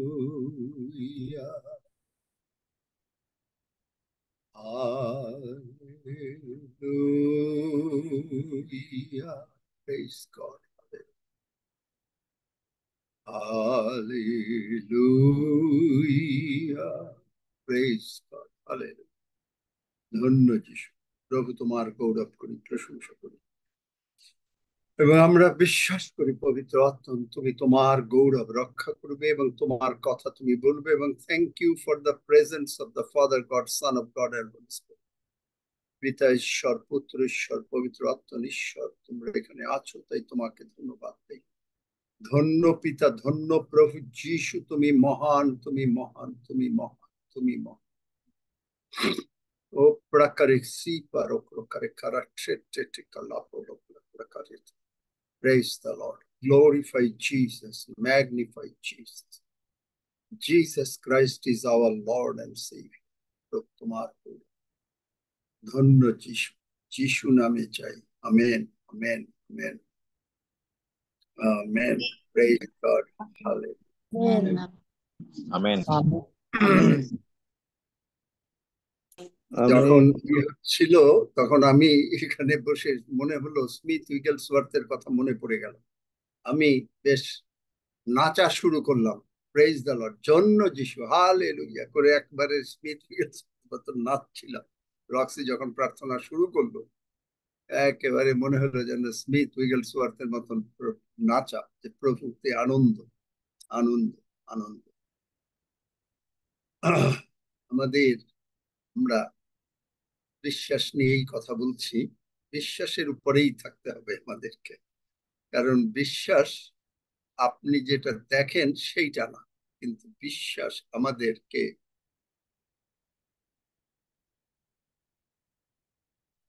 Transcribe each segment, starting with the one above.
Hallelujah. Hallelujah. Praise God. Hallelujah. Praise God. Hallelujah. ধন্য যিশু, প্রভু তোমার গৌরব করি, প্রশংসা করি এবং আমরা বিশ্বাস করি পবিত্র আত্মা তুমি তোমার গৌরব রক্ষা করবে এবং তোমার কথা তুমি বলবে। এবং thank you for the presence of the father God, son of God and holy spirit. পিতা ঈশ্বর, পুত্র ঈশ্বর, পবিত্র আত্মা ঈশ্বর, তোমরা এখানে আছো, তাই তোমাকে ধন্যবাদ দেই। ধন্য পিতা, ধন্য প্রভু যিশু, তুমি মহান, তুমি মহান, তুমি মহান, তুমি মহান। ও প্রকারে সিপার ও প্রকারে কারাট্রেটে কালাপো প্রকারে। Praise the Lord. Glorify Jesus. Magnify Jesus. Jesus Christ is our Lord and Savior. তোমার ধন্য যিশু, যিশু নামে চাই। Amen, amen, amen, amen. Praise God. Hallelujah. Amen. যখন ছিল তখন আমি এখানে বসে মনে হলো স্মিথ উইগেলসওয়ার্থের কথা মনে পড়ে গেল। আমি বেশ নাচা শুরু করলাম। প্রেজ দ্য লর্ড, জন্য যিশু, হালেলুয়া করে একবারে স্মিথ উইগেলসওয়ার্থের মতো নাচছিলাম। রক্সি যখন প্রার্থনা শুরু করলো একেবারে মনে হলো যেন স্মিথ উইগেলসওয়ার্থের মতন নাচা, যে প্রভুতে আনন্দ, আনন্দ, আনন্দ। আমাদের, আমরা বিশ্বাস নিয়েই কথা বলছি। বিশ্বাসের উপরেই থাকতে হবে আমাদেরকে, কারণ বিশ্বাস আপনি যেটা দেখেন সেইটা না, কিন্তু বিশ্বাস আমাদেরকে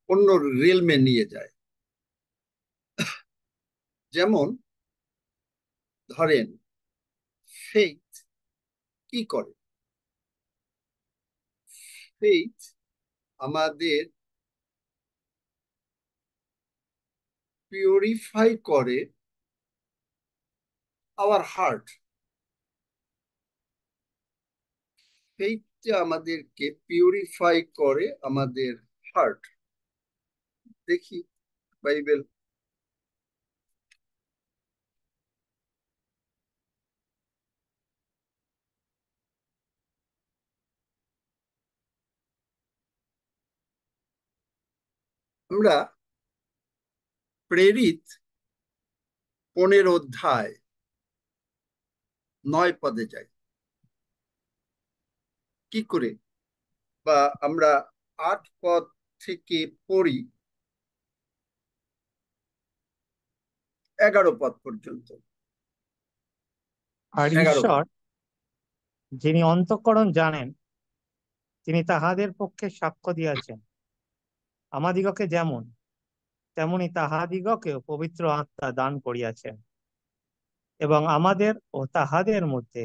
অন্য রিলমে নিয়ে যায়। যেমন ধরেন ফেইথ কি করে? ফেইথ আমাদের পিউরিফাই করে আওয়ার হার্ট। ফেইথ আমাদেরকে পিউরিফাই করে আমাদের হার্ট। দেখি বাইবেল, আমরা প্রেরিত 15 অধ্যায় 9 পদে যাই। কি করে? বা আমরা 8 পদ থেকে পড়ি 11 পদ পর্যন্ত। আর ঈশ্বর যিনি অন্তঃকরণ জানেন, তিনি তাহাদের পক্ষে সাক্ষ্য দিয়াছেন, আমাদিগকে যেমন তেমনি তাহাদিগকেও পবিত্র আত্মা দান করিয়াছেন, এবং আমাদের ও তাহাদের মধ্যে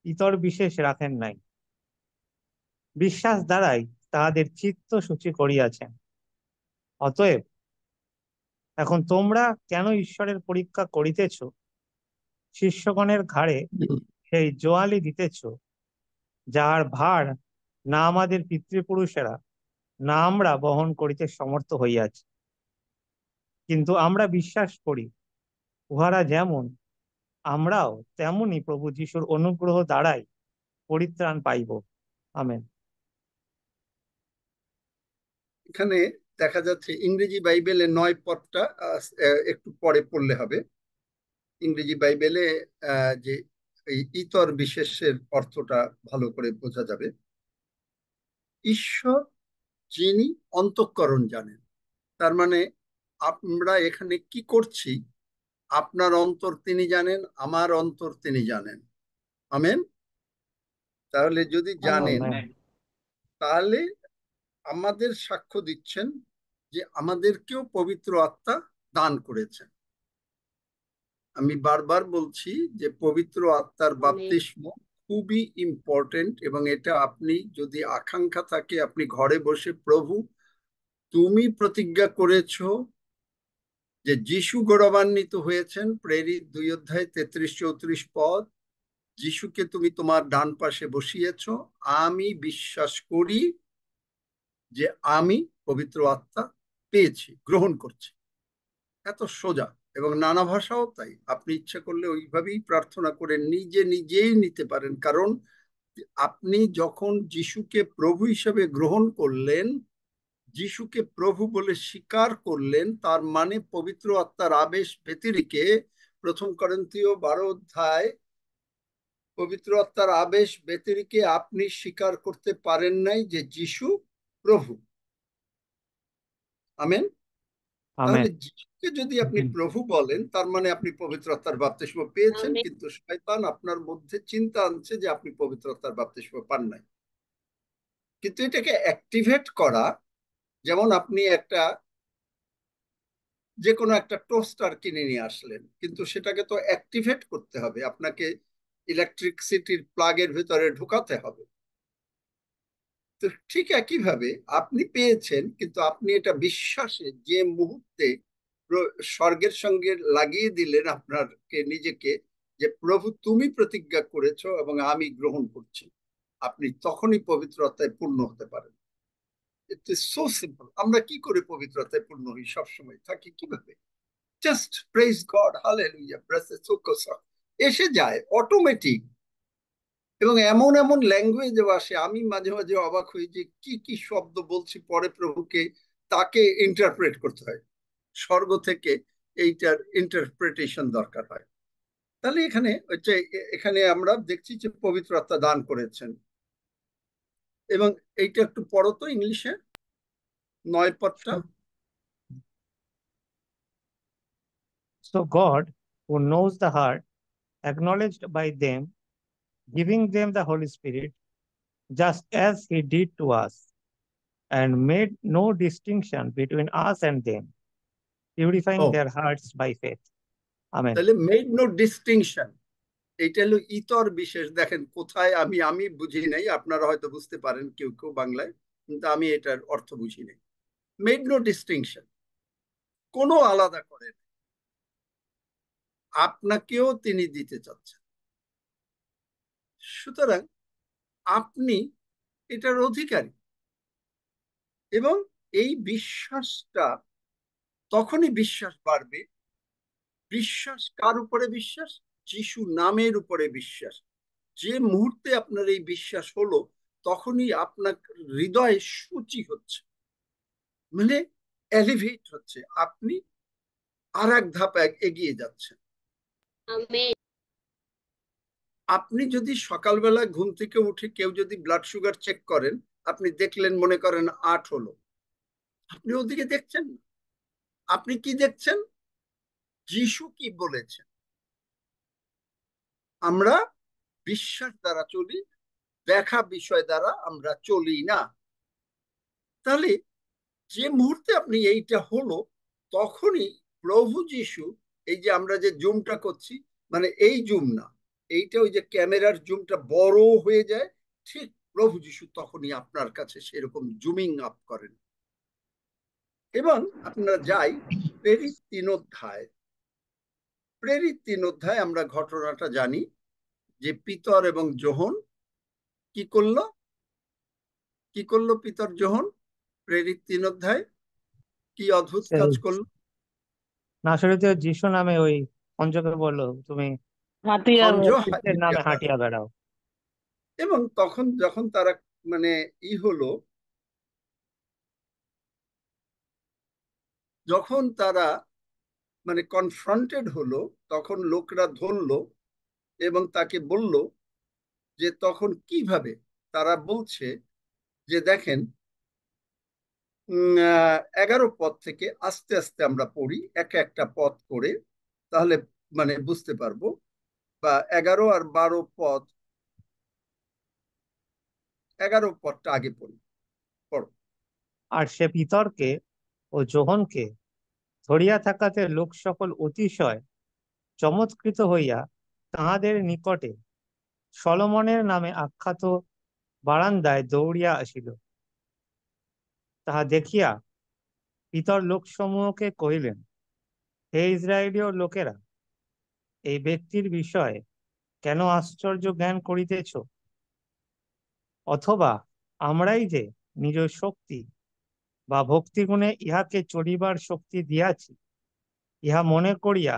ইতর বিশেষ রাখেন নাই। বিশ্বাস দ্বারাই তাহাদের চিত্ত শুচি করিয়াছেন। অতএব এখন তোমরা কেন ঈশ্বরের পরীক্ষা করিতেছ? শিষ্যগণের ঘাড়ে সেই জোয়ালি দিতেছ, যাহার ভার না আমাদের পিতৃপুরুষেরা না আমরা বহন করিতে সমর্থ হইয়াছি। কিন্তু আমরা বিশ্বাস করি, উহারা যেমন আমরাও তেমনি প্রভু যিশুর অনুগ্রহ দ্বারাই পরিত্রাণ পাইব। আমেন। এখানে দেখা যাচ্ছে ইংরেজি বাইবেলে 9 পদটা একটু পরে পড়লে হবে। ইংরেজি বাইবেলে যে এই ইতর বিশেষের অর্থটা ভালো করে বোঝা যাবে। ঈশ্বর যিনি অন্তঃকরণ জানেন, তার মানে আমরা এখানে কি করছি, আপনার অন্তর তিনি জানেন, আমার অন্তর তিনি জানেন। আমেন। তাহলে যদি জানেন, তাহলে আমাদের সাক্ষ্য দিচ্ছেন যে আমাদেরকেও পবিত্র আত্মা দান করেছেন। আমি বারবার বলছি যে পবিত্র আত্মার বাপ্তিস্ম খুবই ইম্পর্টেন্ট, এবং এটা আপনি যদি আকাঙ্ক্ষা থাকে, আপনি ঘরে বসে প্রভু তুমি প্রতিজ্ঞা করেছো যে যিশু গৌরবান্বিত হয়েছেন, প্রেরিত 2 অধ্যায় 33-34 পদ, যিশুকে তুমি তোমার ডান পাশে বসিয়েছ, আমি বিশ্বাস করি যে আমি পবিত্র আত্মা পেয়েছি, গ্রহণ করছি। এত সোজা। এবং নানা ভাষাও তাই, আপনি ইচ্ছা করলে ওইভাবেই প্রার্থনা করে নিজে নিজেই নিতে পারেন। কারণ আপনি যখন যিশুকে প্রভু হিসেবে গ্রহণ করলেন, যিশুকে প্রভু বলে স্বীকার করলেন, তার মানে পবিত্র আত্মার আবেশ ব্যতিরেকে, প্রথম করিন্থীয় 12 অধ্যায়, পবিত্র আত্মার আবেশ ব্যতিরেকে আপনি স্বীকার করতে পারেন নাই যে যিশু প্রভু। আমেন। আমেন। তাহলে যিশুকে যদি আপনি প্রভু বলেন, তার মানে আপনি পবিত্র আত্মার বাপ্তিস্ম পেয়েছেন, কিন্তু শয়তান আপনার মধ্যে চিন্তা আনছে যে আপনি পবিত্র আত্মার বাপ্তিস্ম পান নাই। কিন্তু এটাকে অ্যাক্টিভেট করা, যেমন আপনি একটা যে কোনো একটা টোস্টার কিনে নিয়ে আসলেন, কিন্তু সেটাকে তো অ্যাক্টিভেট করতে হবে, আপনাকে ইলেকট্রিসিটির প্লাগের ভিতরে ঢোকাতে হবে। তো ঠিক একইভাবে আপনি পেয়েছেন, কিন্তু আপনি এটা বিশ্বাসে যে মুহূর্তে স্বর্গের সঙ্গে লাগিয়ে দিলেন আপনাকে নিজেকে, যে প্রভু তুমি প্রতিজ্ঞা করেছো এবং আমি গ্রহণ করছি, আপনি তখনই পবিত্রতায় পূর্ণ হতে পারেন। It is so simple. আমরা কি করে পবিত্রতায় পূর্ণ হই? সবসময় থাকি কিভাবে? জাস্ট প্রেজ গড, হালেলুয়া, এসে যায় অটোমেটিক। এবং এমন এমন ল্যাঙ্গুয়েজও আসে, আমি মাঝে মাঝে অবাক হই যে কি কি শব্দ বলছি পরে প্রভুকে, তাকে ইন্টারপ্রেট করতে হয়, স্বর্গ থেকে এইটার ইন্টারপ্রিটেশন দরকার হয়। তাহলে এখানে হচ্ছে, এখানে আমরা দেখছি যে পবিত্র আত্মা দান করেছেন। এবং এইটা একটু পড়ো তো ইংলিশে, 9 পদটা। So God, who knows the heart, acknowledged by them, giving them the Holy Spirit, just as he did to us, and made no distinction between us and them, purifying ও, their hearts by faith. Amen. তাহলে made no distinction, এইটা হলো ইতর বিশেষ। দেখেন কোথায় আমি আমি বুঝি নাই, আপনারা হয়তো বুঝতে পারেন কেউ কেউ বাংলায়, কিন্তু আমি এটার অর্থ বুঝি নাই। মেড নো ডিস্টিংশন, কোনো আলাদা করেন, আপনাকেও তিনি দিতে চাচ্ছেন। সুতরাং আপনি এটার অধিকারী। এবং এই বিশ্বাসটা, তখনই বিশ্বাস বাড়বে। বিশ্বাস কার উপরে? বিশ্বাস যিশু নামের উপরে বিশ্বাস। যে মুহূর্তে আপনার এই বিশ্বাস হলো, তখনই আপনার হৃদয় সূচি হচ্ছে, মানে এলিভেট হচ্ছে, আপনি আর এক ধাপ এগিয়ে যাচ্ছেন। আপনি যদি সকালবেলা ঘুম থেকে উঠে কেউ যদি ব্লাড সুগার চেক করেন, আপনি দেখলেন মনে করেন 8 হলো, আপনি ওদিকে দেখছেন না, আপনি কি দেখছেন? যিশু কি বলেছেন। আমরা বিশ্বাস দ্বারা চলি, দেখা বিষয় দ্বারা আমরা চলি না। তাহলে যে মুহূর্তে আপনি এইটা হলো, তখনই প্রভু যিশু, এই যে আমরা যে জুমটা করছি, মানে এই জুম না, এইটা ওই যে ক্যামেরার জুমটা বড় হয়ে যায়, ঠিক প্রভু যিশু তখনই আপনার কাছে সেরকম জুমিং আপ করেন। এবং আপনারা যাই প্রেরিত 3 অধ্যায়, প্রেরিত 3 অধ্যায় আমরা ঘটনাটা জানি যে পিতর এবং যোহন কি করলো, কি করলো পিতর যোহন? প্রেরিত 3 অধ্যায় কি অদ্ভুত কাজ করলো? নাসরিতে যিশু নামে ওই পঞ্চকে বললো, তুমি খঞ্জ খ্রিস্টের হাঁটিয়া নামে বেড়ায়। হাঁটিয়া বেড়াও। এবং তখন যখন তারা মানে হলো, যখন তারা মানে কনফ্রন্টেড হলো, তখন লোকরা ধরলো এবং তাকে বলল যে, তখন কিভাবে তারা বলছে যে দেখেন, 11 পদ থেকে আস্তে আস্তে আমরা পড়ি, এক একটা পদ করে, তাহলে মানে বুঝতে পারবো। বা 11 আর 12 পদ, 11 পদটা আগে পড়ি, পড়ো। আর সে পিতরকে ও যোহনকে ধরিয়া থাকাতে লোক সকল অতিশয় চমৎকৃত হইয়া তাহাদের নিকটে সলোমনের নামে আখ্যাত বারান্দায় দৌড়িয়া আসিল। তাহা দেখিয়া পিতর লোকসমূহকে কহিলেন, হে ইসরায়েলীয় লোকেরা, এই ব্যক্তির বিষয়ে কেন আশ্চর্য জ্ঞান করিতেছ? অথবা আমরাই যে নিজ শক্তি বা ভক্তিগুণে ইহাকে চলিবার শক্তি দিয়াছি, ইহা মনে করিয়া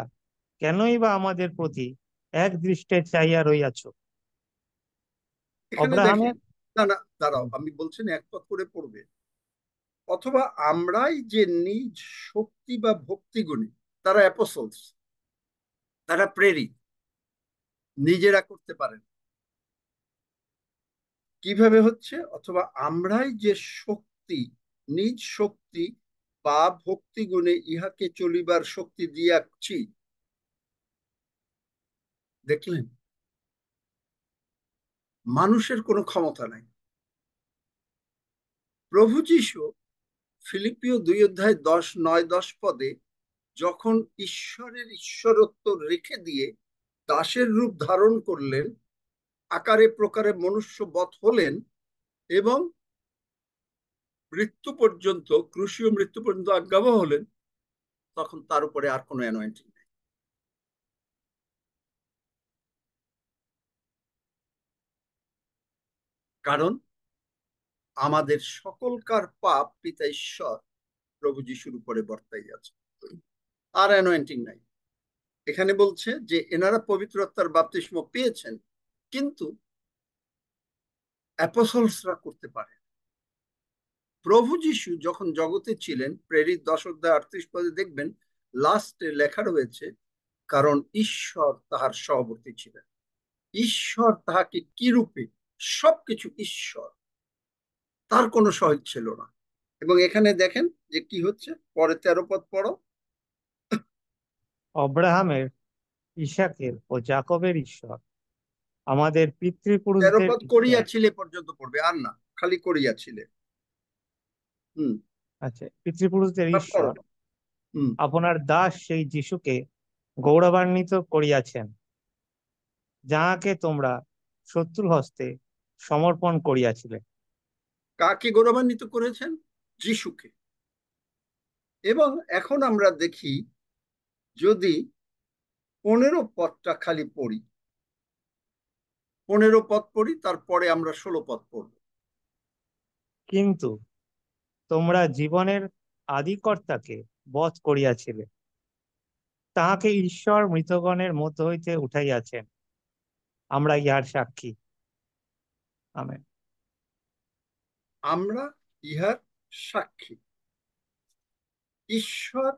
কেনই বা আমাদের প্রতি এক দৃষ্টে চাইয়া রইয়াছ? এখানে দেখেন, অব্রাহামের না না দাঁড়াও, আমি বলছেন এক পথ করে পড়বে। অথবা আমরাই যে নিজ শক্তি বা ভক্তি গুণে, তারা অ্যাপোস্টলস, তারা প্রেরিত, নিজেরা করতে পারেন। কিভাবে হচ্ছে? অথবা আমরাই যে শক্তি, নিজ শক্তি বা ভক্তি গুণে ইহাকে চলিবার শক্তি দিয়াছি। দেখলেন, মানুষের কোনো ক্ষমতা নাই। প্রভু যীশু ফিলিপিও 2:10-9-10 যখন ঈশ্বরের ঈশ্বরত্ব রেখে দিয়ে দাসের রূপ ধারণ করলেন, আকারে প্রকারে মনুষ্য বৎ হলেন এবং মৃত্যু পর্যন্ত, ক্রুশীয় মৃত্যু পর্যন্ত আজ্ঞাবহ হলেন, তখন তার উপরে আর কোনো অ্যানয়েন্টিং নেই। কারণ আমাদের সকলকার পাপ পিতা ঈশ্বর প্রভু যিশুর উপরে বর্তাই আছে, আর অ্যানয়েন্টিং নাই। এখানে বলছে যে এনারা পবিত্র আত্মার বাপ্তিস্ম পেয়েছেন, কিন্তু অ্যাপোস্টলসরা করতে পারে। প্রভু যিশু যখন জগতে ছিলেন, প্রেরিত 10:38 দেখবেন লাস্টে লেখা রয়েছে, কারণ ঈশ্বর তাহার সহবর্তী ছিলেন। ঈশ্বর তাহাকে কি রূপে, সবকিছু ঈশ্বর, তার কোনো সহায় ছিল না। এবং এখানে দেখেন যে কি হচ্ছে, পরে 13 পড়ো। অব্রাহামের, ইসাকের ও যাকবের ঈশ্বর, আমাদের 13 পিতৃপুরুষদের ঈশ্বর। করিয়াছিলে পর্যন্ত পড়বে, আর না, খালি করিয়াছিলে। হুম। আচ্ছা, পিতৃপুরুষদের পড়ো। ঈশ্বর হুম। আপনার দাস সেই যিশুকে গৌরবান্বিত করিয়াছেন, যাহাকে তোমরা শত্রু হস্তে সমর্পণ করিয়াছিলে। কাকে গৌরবান্বিত করেছেন? যিশুকে। এবং এখন আমরা দেখি, যদি 15 খালি পড়ি, 15 পড়ি, তারপরে আমরা 16 পড়ব। কিন্তু তোমরা জীবনের আদিকর্তাকে বধ করিয়াছিলে, তাহাকে ঈশ্বর মৃতগণের মধ্য হইতে উঠাইয়াছেন, আমরা ইহার সাক্ষী। আমেন। আমরা ইহার সাক্ষী। ঈশ্বর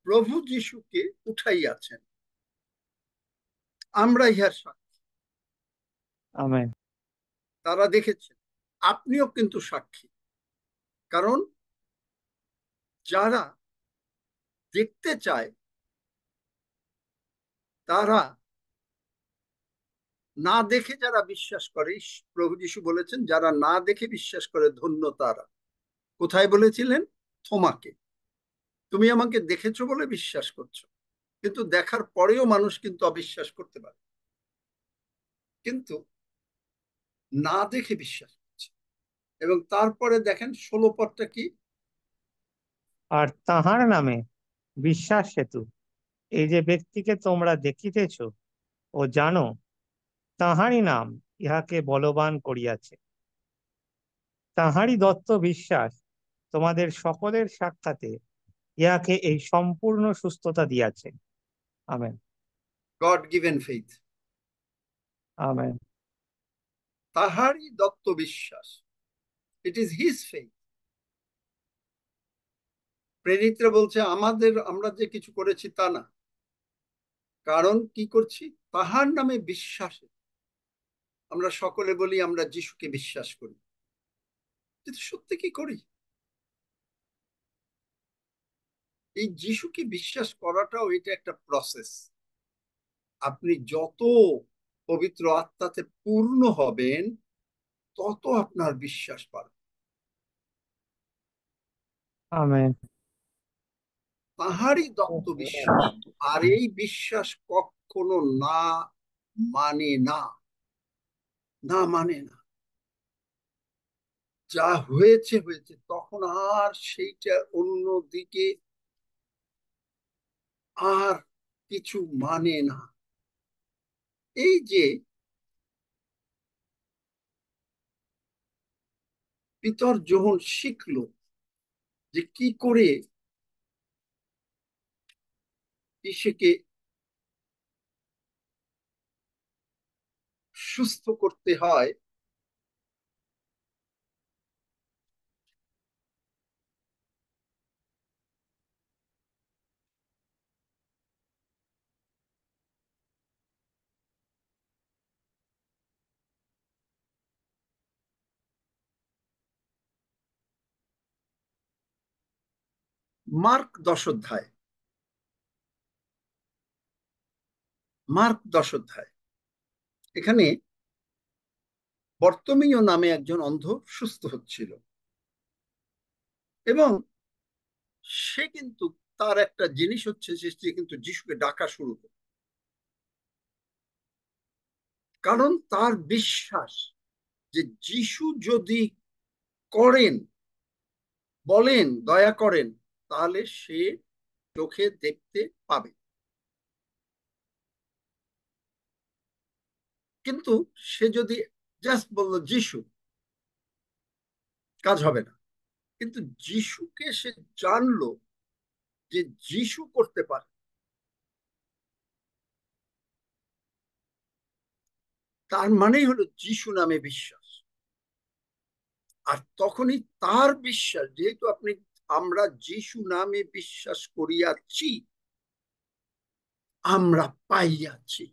প্রভু যিশুকে উঠাইয়াছেন, আমরা ইহার সাক্ষী। আমেন। তারা দেখেছেন, আপনিও কিন্তু সাক্ষী। কারণ যারা দেখতে চায়, তারা না দেখে যারা বিশ্বাস করে, প্রভু যিশু বলেছেন, যারা না দেখে বিশ্বাস করে ধন্য তারা। কোথায় বলেছিলেন? থোমাকে। তুমি আমাকে দেখেছো বলে বিশ্বাস করছো, কিন্তু দেখার পরেও মানুষ কিন্তু অবিশ্বাস করতে পারে, কিন্তু না দেখে বিশ্বাস করছে। এবং তারপরে দেখেন 16 কি? আর তাহার নামে বিশ্বাস হেতু এই যে ব্যক্তিকে তোমরা দেখিতেছ ও জানো, তাহারই নাম ইহাকে বলবান করিয়াছে। তাহারই দত্ত বিশ্বাস তোমাদের সকলের সাক্ষাতে ইহাকে এই সম্পূর্ণ সুস্থতা দিয়াছে। Amen. God given faith. Amen. তাহারই দত্ত বিশ্বাস, ইট ইজ হিজ ফেইথ। প্রেরিতরা বলছে আমাদের, আমরা যে কিছু করেছি তা না, কারণ কি করছি? তাহার নামে বিশ্বাসে আমরা সকলে বলি আমরা যিশুকে বিশ্বাস করি, কিন্তু সত্যি কি করি? এই যিশুকে বিশ্বাস করাটাও এটা একটা প্রসেস। আপনি যত পবিত্র আত্মাতে পূর্ণ হবেন, তত আপনার বিশ্বাস বাড়বে। আমেন। তাহারই দত্ত বিশ্বাস। আর এই বিশ্বাস কখনো না মানে না, না মানে না। যা হয়েছে হয়েছে, তখন আর সেইটা অন্যদিকে আর কিছু মানে না। এই যে পিতর যখন শিখলো যে কি করে ইসেকে সুস্থ করতে হয়, মার্ক 10 অধ্যায়, এখানে বর্তমীয় নামে একজন অন্ধ সুস্থ হচ্ছিল, এবং সে কিন্তু তার একটা জিনিস হচ্ছে যে সে কিন্তু যিশুকে ডাকা শুরু করে, কারণ তার বিশ্বাস যে যিশু যদি করেন, বলেন, দয়া করেন, তাহলে সে চোখে দেখতে পাবে। কিন্তু সে যদি জাস্ট বলল যিশু, কাজ হবে না। কিন্তু যিশুকে সে জানলো যে যিশু করতে পারে, তার মানেই হলো যিশু নামে বিশ্বাস। আর তখনই তার বিশ্বাস, যেহেতু আমরা যিশু নামে বিশ্বাস করিয়াছি, আমরা পাইয়াছি।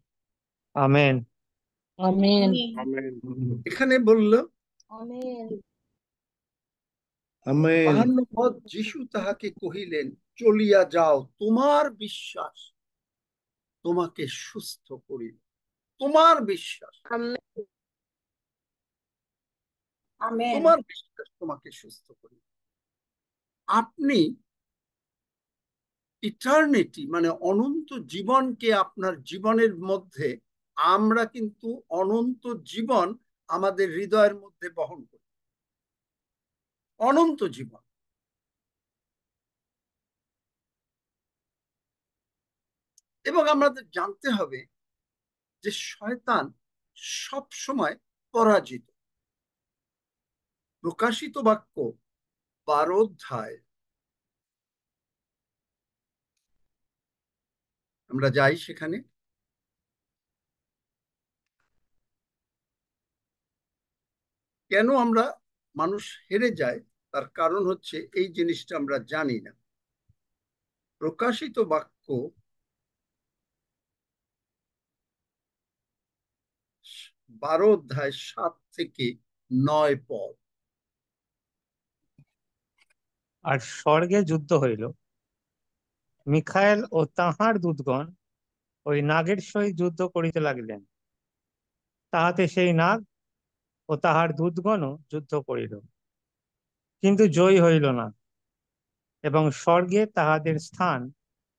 আমেন। আমেন। এখানে বলল আমেন। 52 পদ, যিশু তাহাকে কহিলেন, চলিয়া যাও, তোমার বিশ্বাস তোমাকে সুস্থ করিল। তোমার বিশ্বাস, আমেন। তোমার বিশ্বাস তোমাকে সুস্থ করিল। আপনি ইটার্নিটি মানে অনন্ত জীবনকে আপনার জীবনের মধ্যে, আমরা কিন্তু অনন্ত জীবন আমাদের হৃদয়ের মধ্যে বহন করি, অনন্ত জীবন। এবং আমাদের জানতে হবে যে শয়তান সব সময় পরাজিত। প্রকাশিত বাক্য 12 অধ্যায়, আমরা যাই সেখানে। কেন আমরা মানুষ হেরে যায়, তার কারণ হচ্ছে এই জিনিসটা আমরা জানি না। প্রকাশিত বাক্য 12 অধ্যায় 7 থেকে 9 পদ। আর স্বর্গে যুদ্ধ হইল, মিখায়েল ও তাহার দূতগণ ওই নাগের সহিত যুদ্ধ করিতে লাগিলেন। তাহাতে সেই নাগ ও তাহার দূতগণও যুদ্ধ করিল, কিন্তু জয়ী হইল না, এবং স্বর্গে তাহাদের স্থান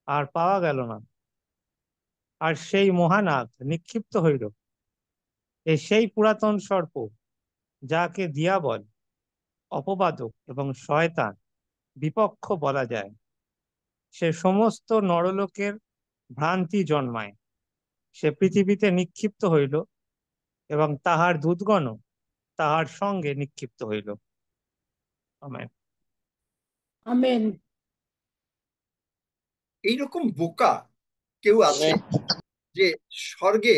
আর পাওয়া গেল না। আর সেই মহানাগ নিক্ষিপ্ত হইল, সেই পুরাতন সর্প, যাকে দিয়াবল, অপবাদক এবং শয়তান, বিপক্ষ বলা যায়। সে সমস্ত নরলোকের ভ্রান্তি জন্মায়। সে পৃথিবীতে নিক্ষিপ্ত হইল, এবং তাহার দূতগণও তাহার সঙ্গে নিক্ষিপ্ত হইল। আমেন। আমেন। এইরকম বোকা কেউ আছে যে স্বর্গে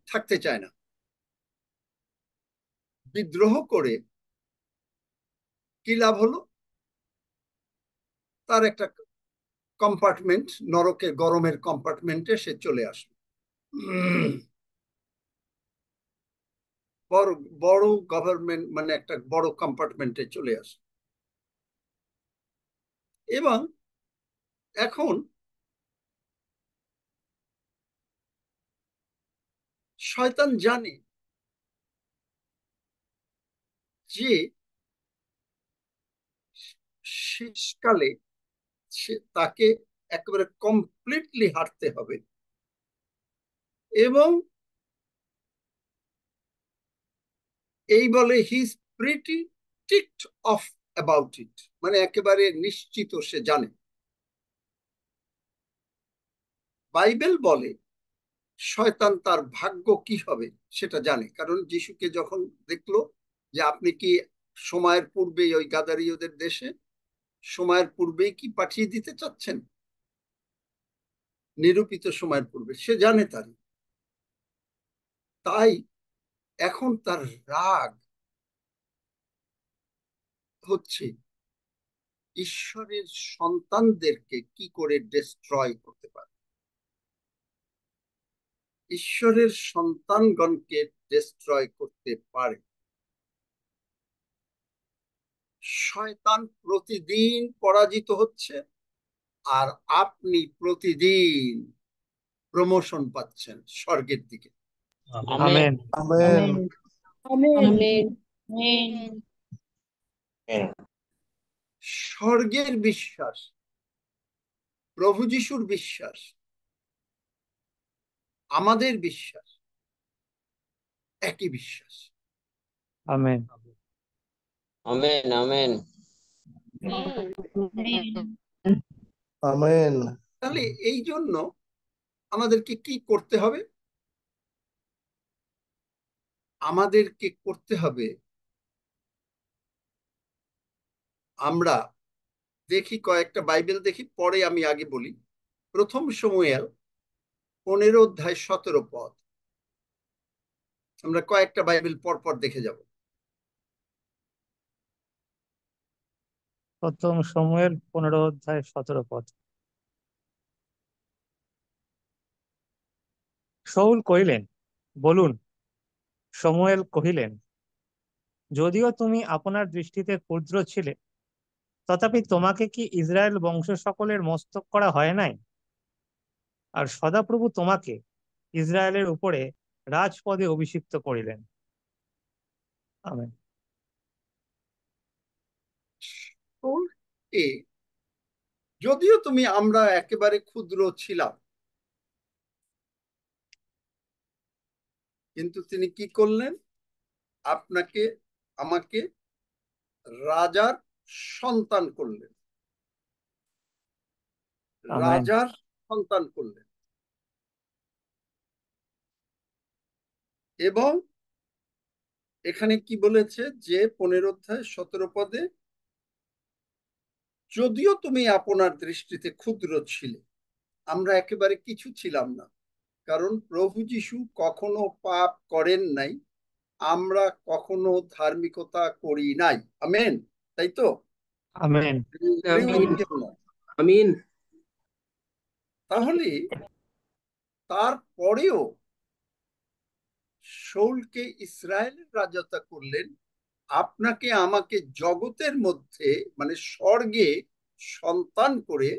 থাকতে চায় না, বিদ্রোহ করে কি লাভ হলো? তার একটা কম্পার্টমেন্ট, নরকের গরমের কম্পার্টমেন্টে সে চলে আসলো, বড় বড় গভর্নমেন্ট মানে একটা বড় কম্পার্টমেন্টে চলে আসে। এবং এখন শয়তান জানে যে শেষকালে তাকে একেবারে কমপ্লিটলি হারতে হবে, এবং এই বলে he is pretty ticked off about it, মানে একেবারে নিশ্চিত সে জানে। বাইবেল বলে শয়তান তার ভাগ্য কি হবে সেটা জানে, কারণ যিশুকে যখন দেখলো যে আপনি কি সময়ের পূর্বেই ওই গাদারীয়দের দেশে সময়ের পূর্বেই কি পাঠিয়ে দিতে চাচ্ছেন, নিরূপিত সময়ের পূর্বে, সে জানে তাই এখন তার রাগ হচ্ছে ঈশ্বরের সন্তানদেরকে কি করে ডিস্ট্রয় করতে পারে, ঈশ্বরের সন্তানগণকে ডিস্ট্রয় করতে পারে। শয়তান প্রতিদিন পরাজিত হচ্ছে, আর আপনি প্রতিদিন প্রমোশন পাচ্ছেন স্বর্গের দিকে। আমেন। আমেন। আমেন। স্বর্গের বিশ্বাস, প্রভু যিশুর বিশ্বাস, আমাদের বিশ্বাস একই বিশ্বাস। আমেন। আমেন। আমেন। আমেন। তাহলে এই জন্য আমাদেরকে কি করতে হবে? আমাদেরকে করতে হবে, আমরা দেখি কয়েকটা বাইবেল দেখি, পরে আমি আগে বলি। প্রথম শমূয়েল 15 অধ্যায় 17 পদ। আমরা কয়েকটা বাইবেল পরপর দেখে যাব। প্রথম শমূয়েল 15 অধ্যায় 17 পদ। শাউল কহিলেন, বলুন। শমূয়েল কহিলেন, যদিও তুমি আপনার দৃষ্টিতে ক্ষুদ্র ছিলে, তথাপি তোমাকে কি ইসরায়েল বংশ সকলের মস্তক করা হয় নাই? আর সদাপ্রভু তোমাকে ইসরায়েলের উপরে রাজপদে অভিষিক্ত করিলেন। আমেন। যদিও তুমি আমরা একেবারে ক্ষুদ্র ছিলাম, কিন্তু তিনি কি করলেন? আপনাকে আমাকে রাজার সন্তান করলেন, আমেন। রাজার সন্তান করলেন। এবং এখানে কি বলেছে যে 15 অধ্যায় 17 পদে, যদিও তুমি আপনার দৃষ্টিতে ক্ষুদ্র ছিলে। আমরা একেবারে কিছু ছিলাম না, কারণ প্রভু যিশু কখনো পাপ করেন নাই, আমরা কখনো ধার্মিকতা করি নাই। আমেন, তাই তো? আমেন। আমিন। তাহলে তারপরেও শাউলকে ইসরায়েলের রাজা করলেন, আপনাকে আমাকে জগতের মধ্যে মানে স্বর্গে সন্তান করে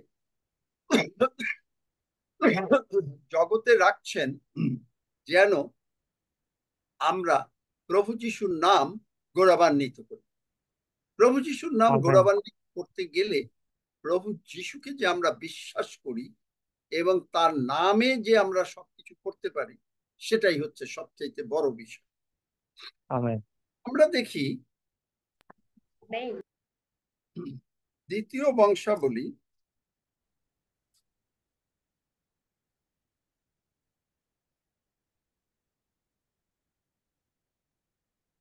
জগতে রাখছেন, যেন আমরা প্রভু যিশুর নাম গৌরবান্বিত করি। প্রভু যিশুর নাম আমেন। গৌরবান্বিত করতে গেলে প্রভু যিশুকে যে আমরা বিশ্বাস করি এবং তার নামে যে আমরা সবকিছু করতে পারি, সেটাই হচ্ছে সবচেয়ে বড় বিষয়। আমেন। আমরা দেখি দ্বিতীয় বংশাবলী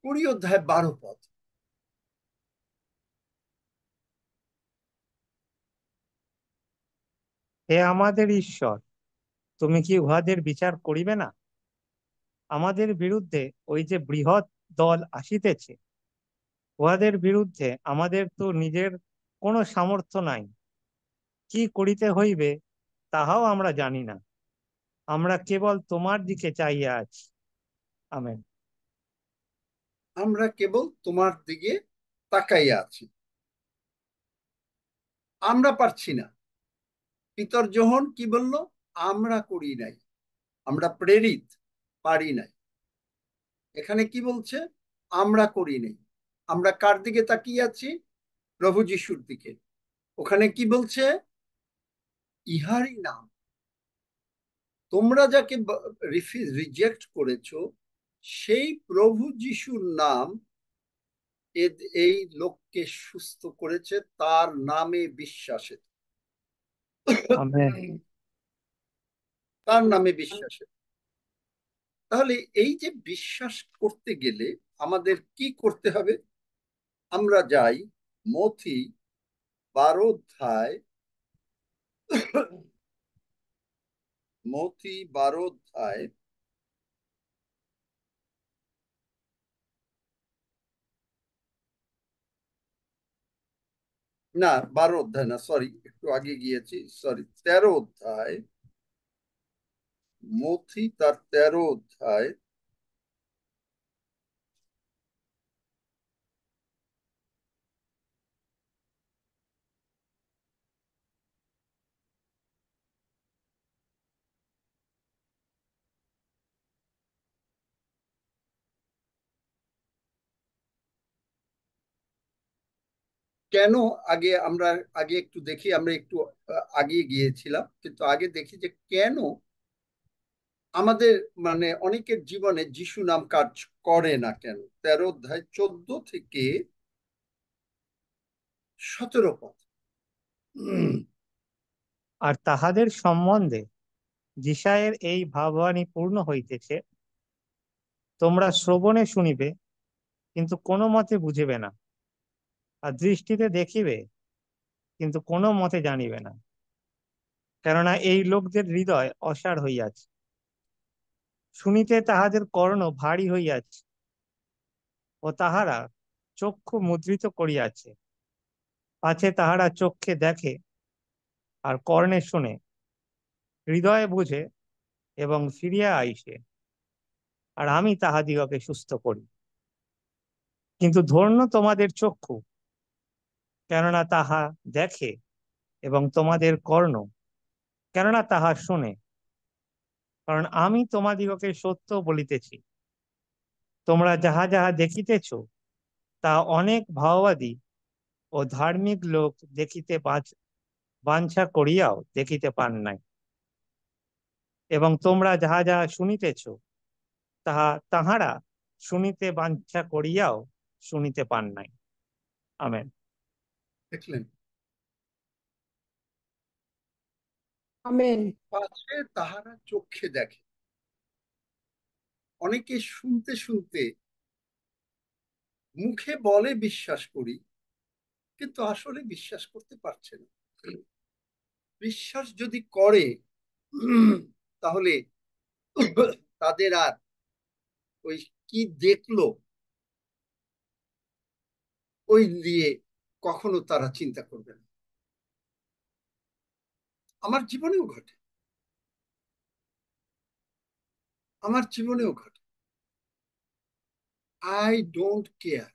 20 অধ্যায় 12 পদ। হে আমাদের ঈশ্বর, তুমি কি উহাদের বিচার করিবে না? আমাদের বিরুদ্ধে ওই যে বৃহৎ দল আসিতেছে, উহাদের বিরুদ্ধে আমাদের তো নিজের কোনো সামর্থ্য নাই। কি করিতে হইবে তাহাও আমরা জানি না। আমরা কেবল তোমার দিকে চাইয়া আছি। আমেন। আমরা কেবল তোমার দিকে তাকাইয়া আছি। আমরা পারছি না। পিতর যোহন কি বলল? আমরা করি নাই, আমরা প্রেরিত পারি নাই। এখানে কি বলছে? আমরা করি নাই। আমরা কার দিকে তাকিয়ে আছি? প্রভু যিশুর দিকে। ওখানে কি বলছে? ইহারই নাম, তোমরা যাকে রিজেক্ট করেছো, সেই প্রভু যিশুর নাম এই লোককে সুস্থ করেছে, তার নামে বিশ্বাসে। আমেন। তার নামে বিশ্বাসের। তাহলে এই যে বিশ্বাস করতে গেলে আমাদের কি করতে হবে? আমরা যাই মথি 12 অধ্যায়, মথি 12 অধ্যায় না 12 অধ্যায় না, সরি একটু আগে গিয়েছি, সরি 13 অধ্যায়, মথি তার 13 অধ্যায় কেন আগে একটু দেখি, আমরা একটু আগে গিয়েছিলাম, কিন্তু আগে দেখি যে কেন আমাদের মানে অনেকের জীবনে যিশু নাম কাজ করে না কেন। 13 অধ্যায় 14 থেকে 17 পদ। আর তাহাদের সম্বন্ধে যিশায়ের এই ভাববাণী পূর্ণ হইতেছে, তোমরা শ্রবণে শুনিবে, কিন্তু কোনো মতে বুঝিবে না, আর দৃষ্টিতে দেখিবে, কিন্তু কোনো মতে জানিবে না। কেননা এই লোকদের হৃদয় অসাড় হইয়াছে, শুনিতে তাহাদের কর্ণ ভারী হইয়াছে, ও তাহারা চক্ষু মুদ্রিত করিয়াছে, পাছে তাহারা চক্ষে দেখে, আর কর্ণে শুনে, হৃদয়ে বুঝে, এবং ফিরিয়া আইসে, আর আমি তাহাদিগকে সুস্থ করি। কিন্তু ধন্য তোমাদের চক্ষু, কেননা তাহা দেখে, এবং তোমাদের কর্ণ, কেননা তাহা শুনে। কারণ আমি তোমাদিগকে সত্য বলিতেছি, তোমরা যাহা যাহা দেখিতেছ, তা অনেক ভাওবাদী ও ধার্মিক লোক দেখিতে বাঞ্ছা করিয়াও দেখিতে পান নাই, এবং তোমরা যাহা যাহা শুনিতেছ, তাহারা শুনিতে বাঞ্ছা করিয়াও শুনিতে পান নাই। আমেন। দেখলেন, আমেন। পাছে তাহারা চোখে দেখে। অনেকে শুনতে শুনতে মুখে বলে বিশ্বাস করি, কিন্তু আসলে বিশ্বাস করতে পারছে না। বিশ্বাস যদি করে তাহলে তাদের আর ওই কি দেখলো ওই দিয়ে কখনো তারা চিন্তা করবে না। আমার জীবনেও ঘটে, আমার জীবনেও ঘটে। I don't care.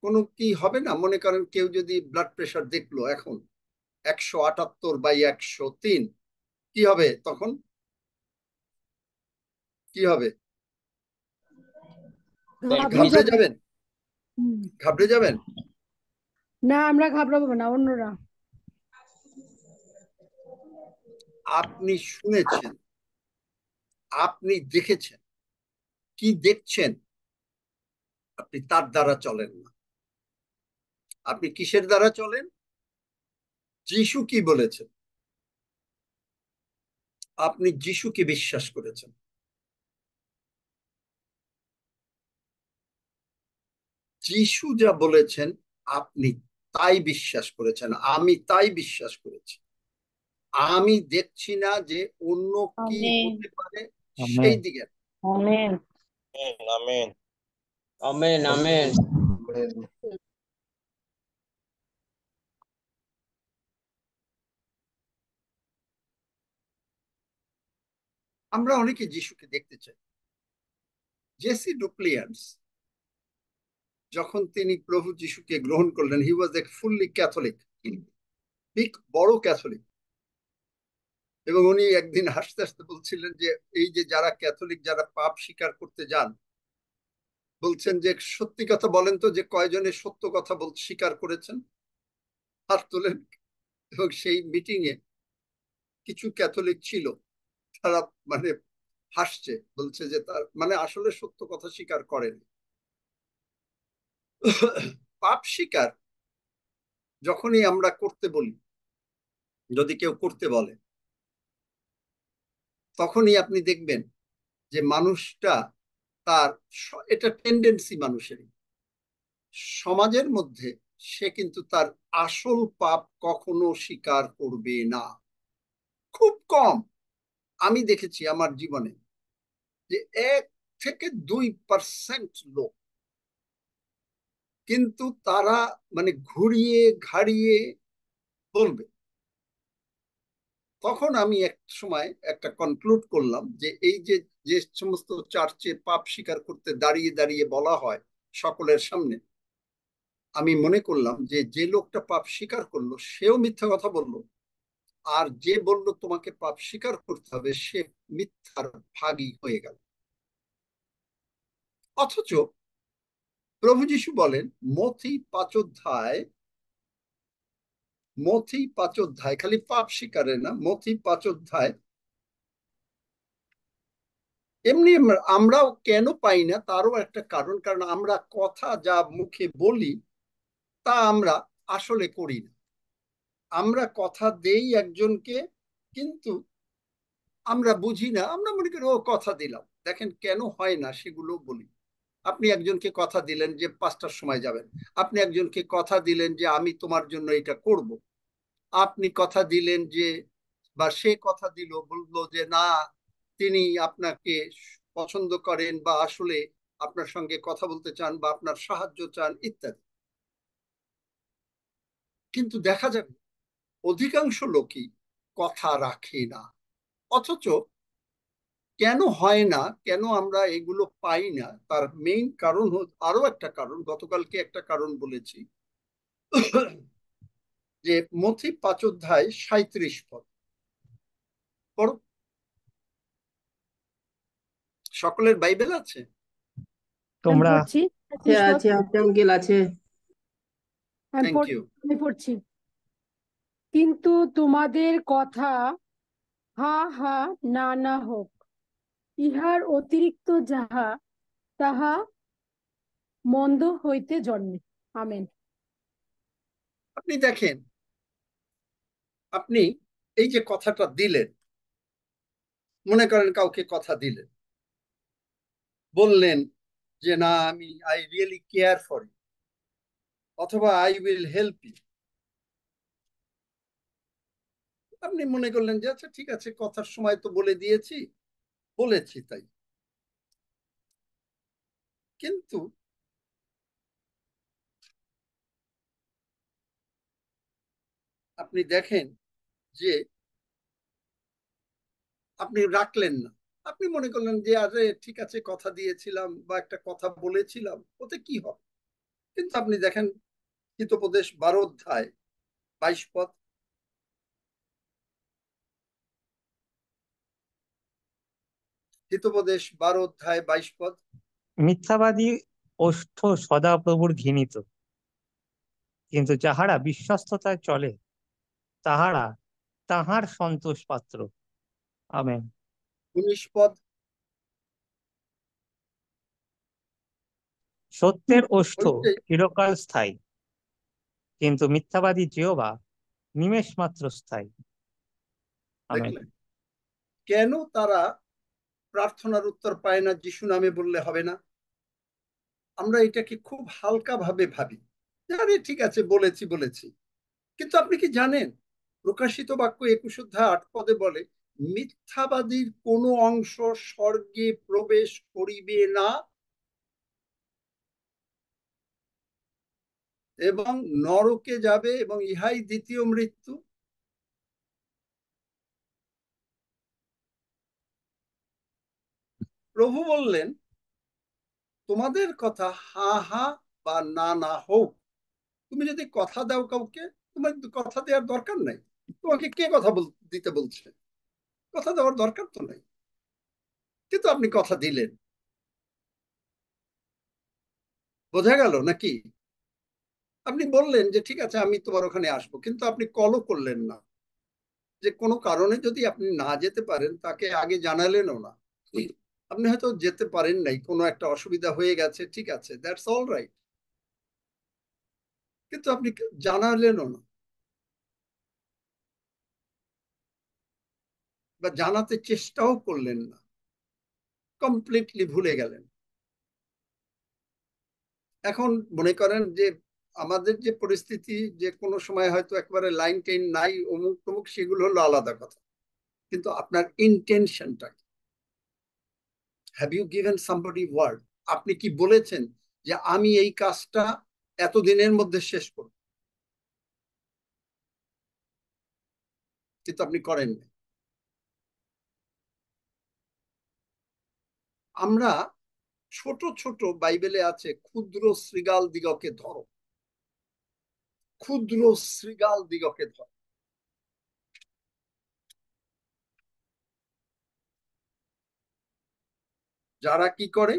কোনো কি হবে না, মনে করেন কেউ যদি ব্লাড প্রেশার দেখলো এখন 178/103, কি হবে তখন? কি হবে? ঘাবড়ে ঘাবড়ে যাবে। যাবেন? হুম। ঘাবড়ে যাবেন? না, আমরা ঘাবড়াবো না, অন্যরা। আপনি শুনেছেন, আপনি দেখেছেন, কি দেখছেন আপনি তার দ্বারা চলেন না। আপনি কিসের দ্বারা চলেন? যিশু কি বলেছেন, আপনি যিশুকে বিশ্বাস করেছেন। যিশু যা বলেছেন আপনি তাই বিশ্বাস করেছেন, আমি তাই বিশ্বাস করেছি। আমি দেখছি না যে অন্য কি আমেন। হতে পারে সেই আমেন। দিকে। আমেন। আমেন। আমেন আমেন আমরা অনেকে যিশুকে দেখতে চাই। জেসি ডুপ্লিয়ান্স যখন তিনি প্রভু যিশুকে গ্রহণ করলেন, হি ওয়াজ এ ফুললি ক্যাথলিক, বিগ বড় ক্যাথলিক। এবং উনি একদিন হাসতে হাসতে বলছিলেন যে এই যে যারা ক্যাথলিক, যারা পাপ স্বীকার করতে যান, বলছেন যে সত্যি কথা বলেন তো যে কয়জনের সত্য কথা স্বীকার করেছেন, হাত তোলেন। এবং সেই মিটিং এ কিছু ক্যাথলিক ছিল, তারা মানে হাসছে, বলছে যে তার মানে আসলে সত্য কথা স্বীকার করেন। পাপ স্বীকার যখনই আমরা করতে বলি, যদি কেউ করতে বলে, তখনই আপনি দেখবেন যে মানুষটা তার এটা টেন্ডেন্সি মানুষেরই, সমাজের মধ্যে সে কিন্তু তার আসল পাপ কখনো স্বীকার করবে না। খুব কম আমি দেখেছি আমার জীবনে যে 1 থেকে 2% লোক, কিন্তু তারা মানে ঘুরিয়ে ঘাড়িয়ে বলবে। তখন আমি এক সময় একটা কনক্লুড করলাম যে এই যে যে সমস্ত চার্চে পাপ স্বীকার করতে দাঁড়িয়ে দাঁড়িয়ে বলা হয় সকলের সামনে, আমি মনে করলাম যে যে লোকটা পাপ স্বীকার করলো সেও মিথ্যা কথা বললো, আর যে বলল তোমাকে পাপ স্বীকার করতে হবে সে মিথ্যার ভাগী হয়ে গেল। অথচ প্রভু যীশু বলেন মথি 5 অধ্যায় খালি পাপ স্বীকারে না, মথি 5 অধ্যায় এমনি আমরাও কেন পাই না তারও একটা কারণ, কারণ আমরা কথা যা মুখে বলি তা আমরা আসলে করি না। আমরা কথা দেই একজনকে, কিন্তু আমরা বুঝি না, আমরা মনে করি ও কথা দিলাম। দেখেন কেন হয় না সেগুলো বলি। আপনি একজনকে কথা দিলেন যে 5টার সময় যাবেন, আপনি একজনকে কথা দিলেন যে আমি তোমার জন্য এটা করব, আপনি কথা দিলেন যে, বা সে কথা দিল বললো যে না তিনি আপনাকে পছন্দ করেন বা আসলে আপনার সঙ্গে কথা বলতে চান বা আপনার সাহায্য চান ইত্যাদি। কিন্তু দেখা যাবে অধিকাংশ লোকই কথা রাখে না। অথচ কেন হয় না, কেন আমরা এগুলো পাই না, তার মেইন কারণ আরো একটা কারণ, গতকালকে একটা কারণ বলেছি যে মথি 5 অধ্যায় 37 পদ পড়ো। সকলের বাইবেল আছে? আমি তোমরা পড়ছি আছে আছে আছে আঙ্কেল আছে। Thank you. আমি পড়ছি। কিন্তু তোমাদের কথা হা হা না না হোক, ইহার অতিরিক্ত যাহা তাহা মন্দ হইতে জন্মে। আমেন। আপনি দেখেন, আপনি এই যে কথাটা দিলেন, মনে করেন কাউকে কথা দিলেন, বললেন যে না আমি I really care for you, অথবা আই উইল হেল্প ইউ। আপনি মনে করলেন যে আচ্ছা ঠিক আছে, কথার সময় তো বলে দিয়েছি, বলেছি তাই। কিন্তু আপনি দেখেন যে আপনি রাখলেন না, আপনি মনে করলেন যে আরে ঠিক আছে কথা দিয়েছিলাম বা একটা কথা বলেছিলাম, ওতে কি হবে। কিন্তু আপনি দেখেন হিতোপদেশ 12 অধ্যায় 22 পদ, হিতোপদেশ 12 অধ্যায় 22 পদ। মিথ্যাবাদী ওষ্ঠ সদাপ্রভুর ঘৃণিত, কিন্তু যাহারা বিশ্বস্ততায় চলে তাহারা তাহার সন্তোষ পাত্র। আমেন। 19 পদ, সত্যের ওষ্ঠ ওইটাই। চিরকাল স্থায়ী, কিন্তু মিথ্যাবাদী জিহ্বা নিমেষ মাত্র স্থায়ী। আমেন। দেখলেন কেন তারা প্রার্থনার উত্তর পায় না যিশু নামে বললে হবে না? আমরা এটাকে খুব হালকা ভাবে ভাবি, আরে ঠিক আছে বলেছি বলেছি। কিন্তু আপনি কি জানেন প্রকাশিত বাক্য 21 অধ্যায় 8 পদে বলে মিথ্যাবাদীর কোনো অংশ স্বর্গে প্রবেশ করিবে না এবং নরকে যাবে এবং ইহাই দ্বিতীয় মৃত্যু। প্রভু বললেন তোমাদের কথা হা হা বা না না হোক। তুমি যদি কথা দাও কাউকে, তোমার কথা দেওয়ার দরকার নাই। তোমাকে কে কথা দিতে বলছে? কথা দেওয়ার দরকার তো নাই, কিন্তু আপনি কথা দিলেন। বোঝা গেল নাকি? আপনি বললেন যে ঠিক আছে আমি তোমার ওখানে আসবো, কিন্তু আপনি কলও করলেন না। যে কোনো কারণে যদি আপনি না যেতে পারেন তাকে আগে জানালেনও না, আপনি হয়তো যেতে পারেন নাই, কোনো একটা অসুবিধা হয়ে গেছে, ঠিক আছে, দ্যাটস অল রাইট, কিন্তু আপনি জানালেনও না। বা জানাতে চেষ্টাও করলেন না, কমপ্লিটলি ভুলে গেলেন। এখন মনে করেন যে আমাদের যে পরিস্থিতি, যে কোনো সময় হয়তো একবারে লাইন টেন নাই, অমুক তমুক, সেগুলো হলো আলাদা কথা, কিন্তু আপনার ইন্টেনশনটা, have you given somebody word? আপনি কি বলেছেন যে আমি এই কাজটা এতদিনের মধ্যে শেষ করব? কিন্তু আপনি করেন না। আমরা ছোট ছোট, বাইবেলে আছে, ক্ষুদ্র শৃগাল দিগকে ধরো, ক্ষুদ্র শৃগাল দিগকে ধরো। যারা কি করে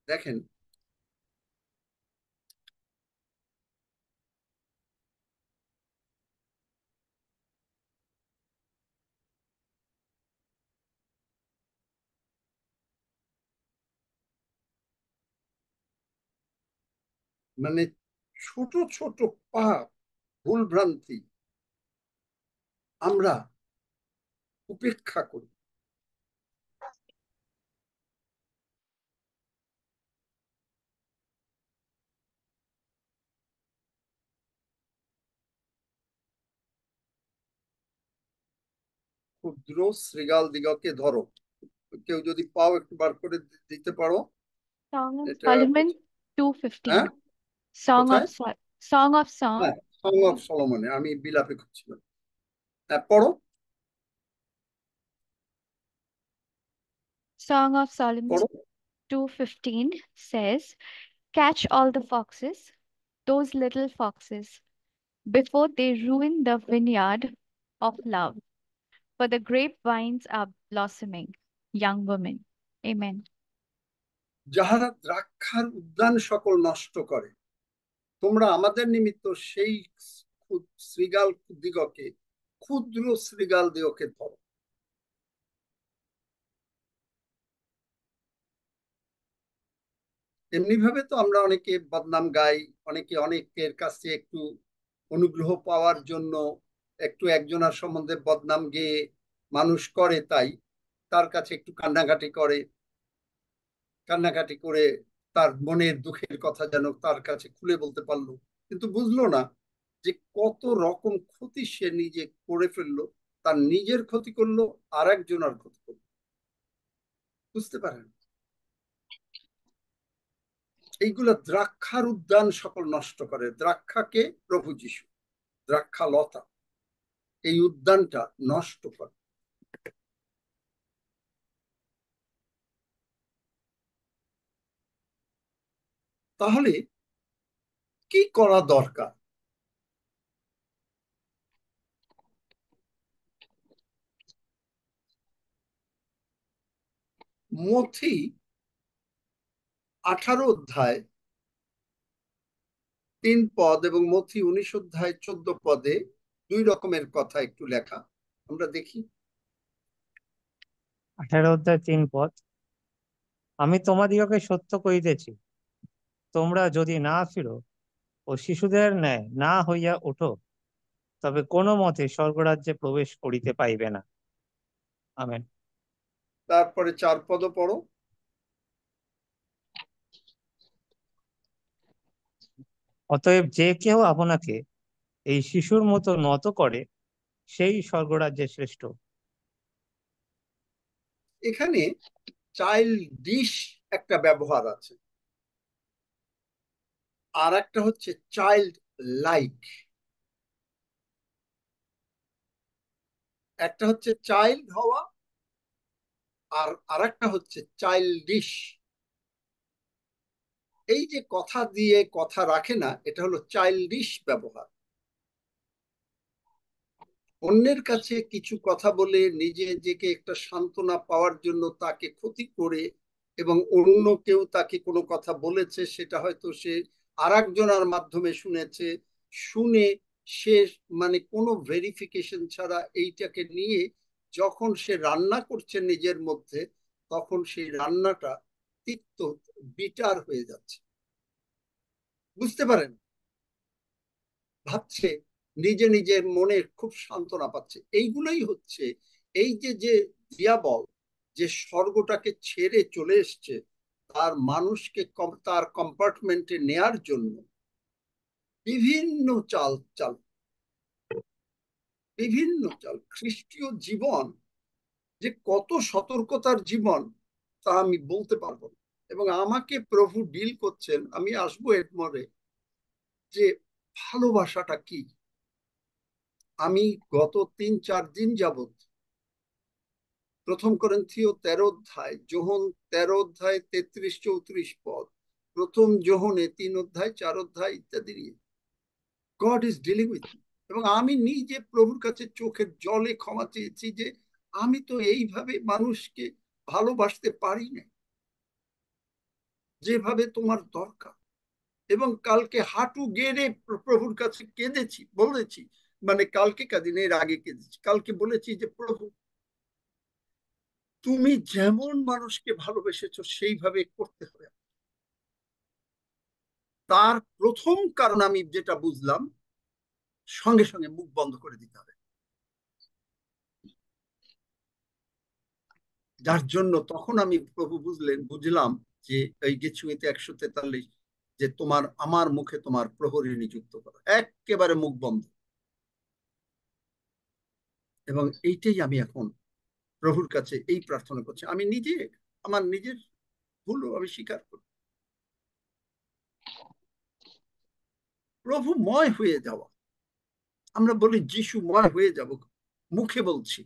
দেখেন, মানে ছোট ছোট পাপ, ভুল ভ্রান্তি আমরা উপেক্ষা করি। ক্ষুদ্র শৃগাল দিগকে ধরো। কেউ যদি পাও একটু বার করে দিতে পারো। Song of এটা Solomon 2:15. হ্যাঁ, Song of কোথায়? Song of Song. হ্যাঁ, সং অফ সলোমনে, আমি বিলাপে করছিলাম। হ্যাঁ, পড়ো Song of Solomon পড়ো। 2:15 says, "Catch all the foxes, those little foxes, before they ruin the vineyard of love, for the grapevines are blossoming, young women." Amen. যাহারা দ্রাক্ষার উদ্যান সকল নষ্ট করে, তোমরা আমাদের নিমিত্ত সেই শৃগাল দিগকে, ক্ষুদ্র শৃগাল দিগকে ধরো। এমনি ভাবে তো আমরা অনেকে বদনাম গাই, অনেকে অনেকের কাছে একটু অনুগ্রহ পাওয়ার জন্য একটু একজনের সম্বন্ধে বদনাম গেয়ে মানুষ করে, তাই তার কাছে একটু কান্নাকাটি করে, কান্নাকাটি করে তার মনের দুঃখের কথা যেন তার কাছে খুলে বলতে পারলো, কিন্তু বুঝলো না যে কত রকম ক্ষতি সে নিজে করে ফেললো। তার নিজের ক্ষতি করলো, আর একজনের ক্ষতি করলো। বুঝতে পারেন? এইগুলো দ্রাক্ষার উদ্যান সকল নষ্ট করে। দ্রাক্ষাকে প্রভু যিশু, দ্রাক্ষা লতা, এই উদ্যানটা নষ্ট করে। তাহলে কি করা দরকার? মথি 18 অধ্যায় 3 পদ এবং মথি 19 অধ্যায় 14 পদে 2 রকমের কথা একটু লেখা, আমরা দেখি। 18 অধ্যায় 3 পদ, আমি তোমাদিগকে সত্য কহিতেছি, তোমরা যদি না ফিরো ও শিশুদের ন্যায় না হইয়া ওঠো, তবে কোনো মতে স্বর্গরাজ্যে প্রবেশ করিতে পাইবে না। আমেন। তারপরে 4 পদ পড়ো। অতএব যে কেহ আপনাকে এই শিশুর মতো নত করে, সেই স্বর্গরাজ্যে শ্রেষ্ঠ। এখানে চাইল্ড ডিশ একটা ব্যবহার আছে, আর একটা হচ্ছে চাইল্ড লাইক। একটা হচ্ছে চাইল্ড হওয়া, আর আরেকটা হচ্ছে চাইল্ডিশ। এই যে কথা দিয়ে কথা রাখে না, এটা হলো চাইল্ডিশ ব্যবহার। অন্যের কাছে কিছু কথা বলে নিজেকে একটা সান্ত্বনা পাওয়ার জন্য তাকে ক্ষতি করে, এবং অন্য কেউ তাকে কোনো কথা বলেছে, সেটা হয়তো সে আর একজনের মাধ্যমে শুনেছে, শুনে সে মানে কোনো ভেরিফিকেশন ছাড়া এইটাকে নিয়ে যখন সে রান্না করছে নিজের মধ্যে, তখন সেই রান্নাটা তিক্ত, বিটার হয়ে যাচ্ছে। বুঝতে পারেন? ভাবছে নিজে নিজের মনে খুব সান্ত্বনা পাচ্ছে। এইগুলোই হচ্ছে এই যে যে দিয়াবল যে স্বর্গটাকে ছেড়ে চলে এসছে তার মানুষকে তার কম্পার্টমেন্টে নেয়ার জন্য বিভিন্ন চাল চাল বিভিন্ন চাল। খ্রিস্টীয় জীবন যে কত সতর্কতার জীবন তা আমি বলতে পারবো না। এবং আমাকে প্রভু ডিল করছেন, আমি আসবো এর মধ্যে, যে ভালোবাসাটা কি। আমি গত 3-4 দিন যাবত প্রথম করিন্থীয় 13 অধ্যায়, যোহন 13 অধ্যায় 33-34 পদ, প্রথম যোহনে 3 অধ্যায় 4 অধ্যায় ইত্যাদি নিয়ে god is dealing with me. এবং আমি নিজে প্রভুর কাছে চোখের জলে ক্ষমা চেয়েছি যে আমি তো এইভাবে মানুষকে ভালোবাসতে পারি না যেভাবে তোমার দরকার। এবং কালকে হাঁটু গেড়ে প্রভুর কাছে কেঁদেছি, বলেছি, মানে কালকে কাঁদিন, এর আগে কেঁদেছি, কালকে বলেছি যে প্রভু তুমি যেমন মানুষকে ভালোবেসেছো সেইভাবে করতে হবে। তার প্রথম কারণ আমি যেটা বুঝলাম, সঙ্গে সঙ্গে মুখ বন্ধ করে দিতে হবে। যার জন্য তখন আমি প্রভু বুঝলাম যে এই গেছুইতে 143, যে তোমার আমার মুখে তোমার প্রহরী নিযুক্ত করো, একেবারে মুখ বন্ধ। এবং এইটাই আমি এখন প্রভুর কাছে এই প্রার্থনা করছি। আমি নিজে আমার নিজের ভুল আমি স্বীকার করি। প্রভুময় হয়ে যাওয়া, আমরা বলি যিশুময় হয়ে যাব, মুখে বলছি,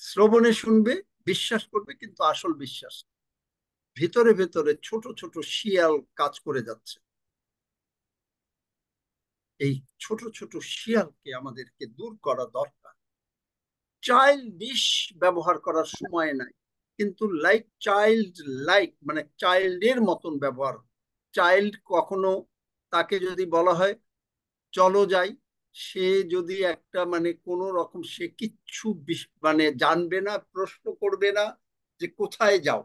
শ্রবণে শুনবে, বিশ্বাস করবে, কিন্তু আসল বিশ্বাস ভেতরে ভেতরে ছোট ছোট শিয়াল কাজ করে যাচ্ছে। এই ছোট ছোট শিয়ালকে আমাদেরকে দূর করা দরকার। চাইল্ডিশ ব্যবহার করার সময় নাই, কিন্তু লাইক মানে চাইল্ডের মতন ব্যবহার। চাইল্ড কখনো তাকে যদি বলা হয় চলো যাই, সে যদি একটা মানে কোন রকম সে কিচ্ছু মানে জানবে না, প্রশ্ন করবে না যে কোথায় যাও।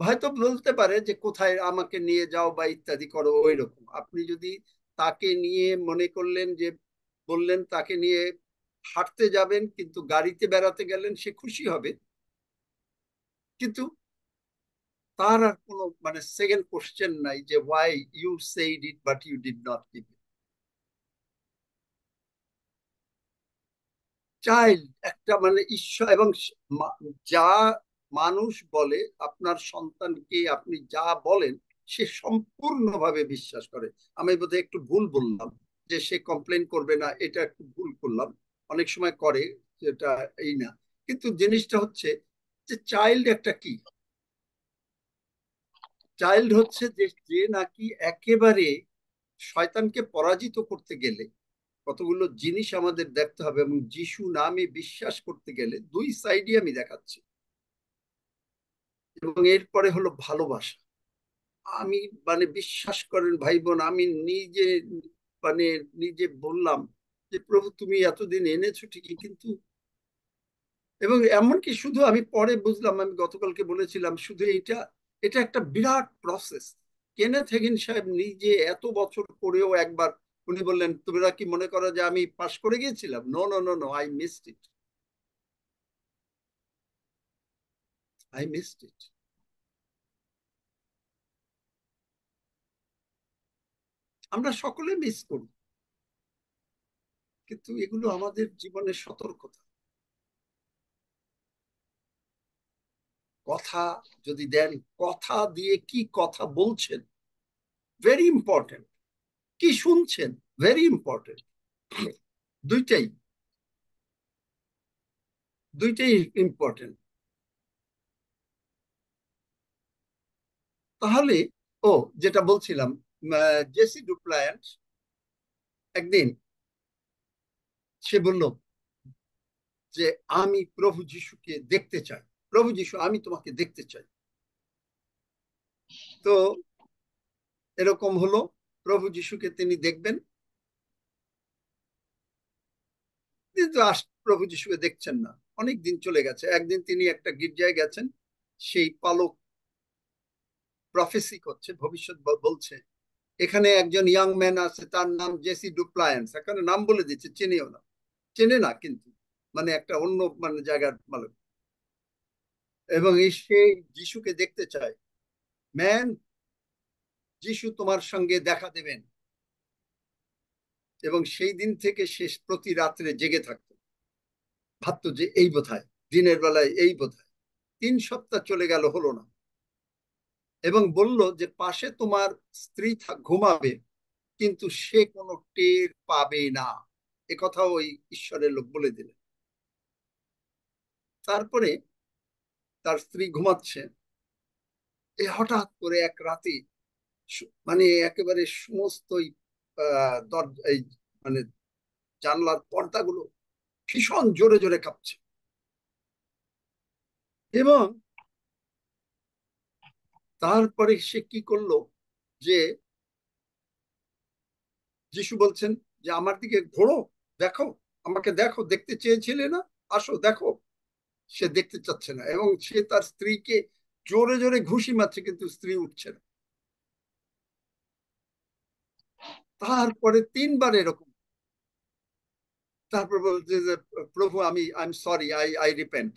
হয়তো বলতে পারে যে কোথায় আমাকে নিয়ে যাও বা ইত্যাদি করো, ওই রকম। আপনি যদি তাকে নিয়ে মনে করলেন যে বললেন তাকে নিয়ে হাঁটতে যাবেন কিন্তু গাড়িতে বেড়াতে গেলেন, সে খুশি হবে, কিন্তু তার আর কোনো মানে সেকেন্ড কোশ্চেন নাই যে why you said it but you did not keep it. Child একটা মানে ঈশ্বর, এবং যা মানুষ বলে আপনার সন্তানকে আপনি যা বলেন সে সম্পূর্ণভাবে বিশ্বাস করে। আমি বোধহয় একটু ভুল বললাম যে সে কমপ্লেন করবে না, এটা একটু ভুল করলাম, অনেক সময় করে, যেটা এই না। কিন্তু জিনিসটা হচ্ছে যে চাইল্ড একটা কি, চাইল্ড হচ্ছে যে যে নাকি একেবারে শয়তানকে পরাজিত করতে গেলে কতগুলো জিনিস আমাদের দেখতে হবে, এবং যিশু নামে বিশ্বাস করতে গেলে দুই সাইডই আমি দেখাচ্ছি। এবং এরপরে হলো ভালোবাসা। আমি মানে বিশ্বাস করেন ভাই বোন, আমি নিজে মানে নিজে বললাম যে প্রভু তুমি এতদিন এনেছো ঠিকই, কিন্তু এবং এমনকি শুধু আমি পরে বুঝলাম, আমি গতকালকে বলেছিলাম, শুধু এটা এটা একটা বিরাট প্রসেস। কেনেথ হেগিন সাহেব নিজে এত বছর পরেও একবার উনি বললেন তোমরা কি মনে করো যে আমি পাশ করে গিয়েছিলাম? No no no no, I missed it, I missed it. আমরা সকলে মিস করি, কিন্তু এগুলো আমাদের জীবনের সতর্কতা। কথা যদি দেন, কথা দিয়ে কি কথা বলছেন ভেরি ইম্পর্টেন্ট, কি শুনছেন ভেরি ইম্পর্টেন্ট। দুইটাই দুইটাই ইম্পর্টেন্ট। তাহলে ও যেটা বলছিলাম, জেসি ডুপ্লায়েন্ট একদিন সে বলল যে আমি প্রভু যিশুকে দেখতে চাই, প্রভু যিশু আমি তোমাকে দেখতে চাই। তো এরকম হলো, প্রভু যিশুকে তিনি দেখবেন, কিন্তু প্রভু যিশুকে দেখছেন না, অনেক দিন চলে গেছে। একদিন তিনি একটা গির্জায় গেছেন, সেই পালক প্রফেসি করছে, ভবিষ্যৎ বলছে এখানে একজন ইয়াং ম্যান আছে, তার নাম জেসি ডুপ্লায়েন্স, এখানে নাম বলে দিচ্ছে, চেনেও না, চেনে না, কিন্তু মানে একটা অন্য মানে জায়গার মালিক, এবং সে যিশুকে দেখতে চায়। ম্যান, যিশু তোমার সঙ্গে দেখা দেবেন। এবং সেই দিন থেকে শেষ প্রতি রাত্রে জেগে থাকতো, ভাবতো যে এই বোধহয় দিনের বেলায়, এই বোধহয় 3 সপ্তাহ চলে গেল, হলো না। এবং বলল যে পাশে তোমার স্ত্রী ঘুমাবে, কিন্তু সে কোনো টের পাবে না। এ কথা ওই ঈশ্বরের লোক বলে দিলেন। তারপরে তার স্ত্রী ঘুমাচ্ছে, হঠাৎ করে এক রাতে মানে একেবারে সমস্ত এই মানে জানলার পর্দাগুলো ভীষণ জোরে জোরে কাঁপছে। এবং তারপরে সে কি করলো, যে যিশু বলছেন যে আমার দিকে ঘোরো, দেখো, আমাকে দেখো, দেখতে চেয়েছিলে না, আসো দেখো। সে দেখতে চাচ্ছে না, এবং সে তার স্ত্রীকে জোরে জোরে ঘুষি মারছে, কিন্তু স্ত্রী উঠছে না। তারপরে 3বার এরকম। তারপর বলছে যে প্রভু, I am sorry, I repent.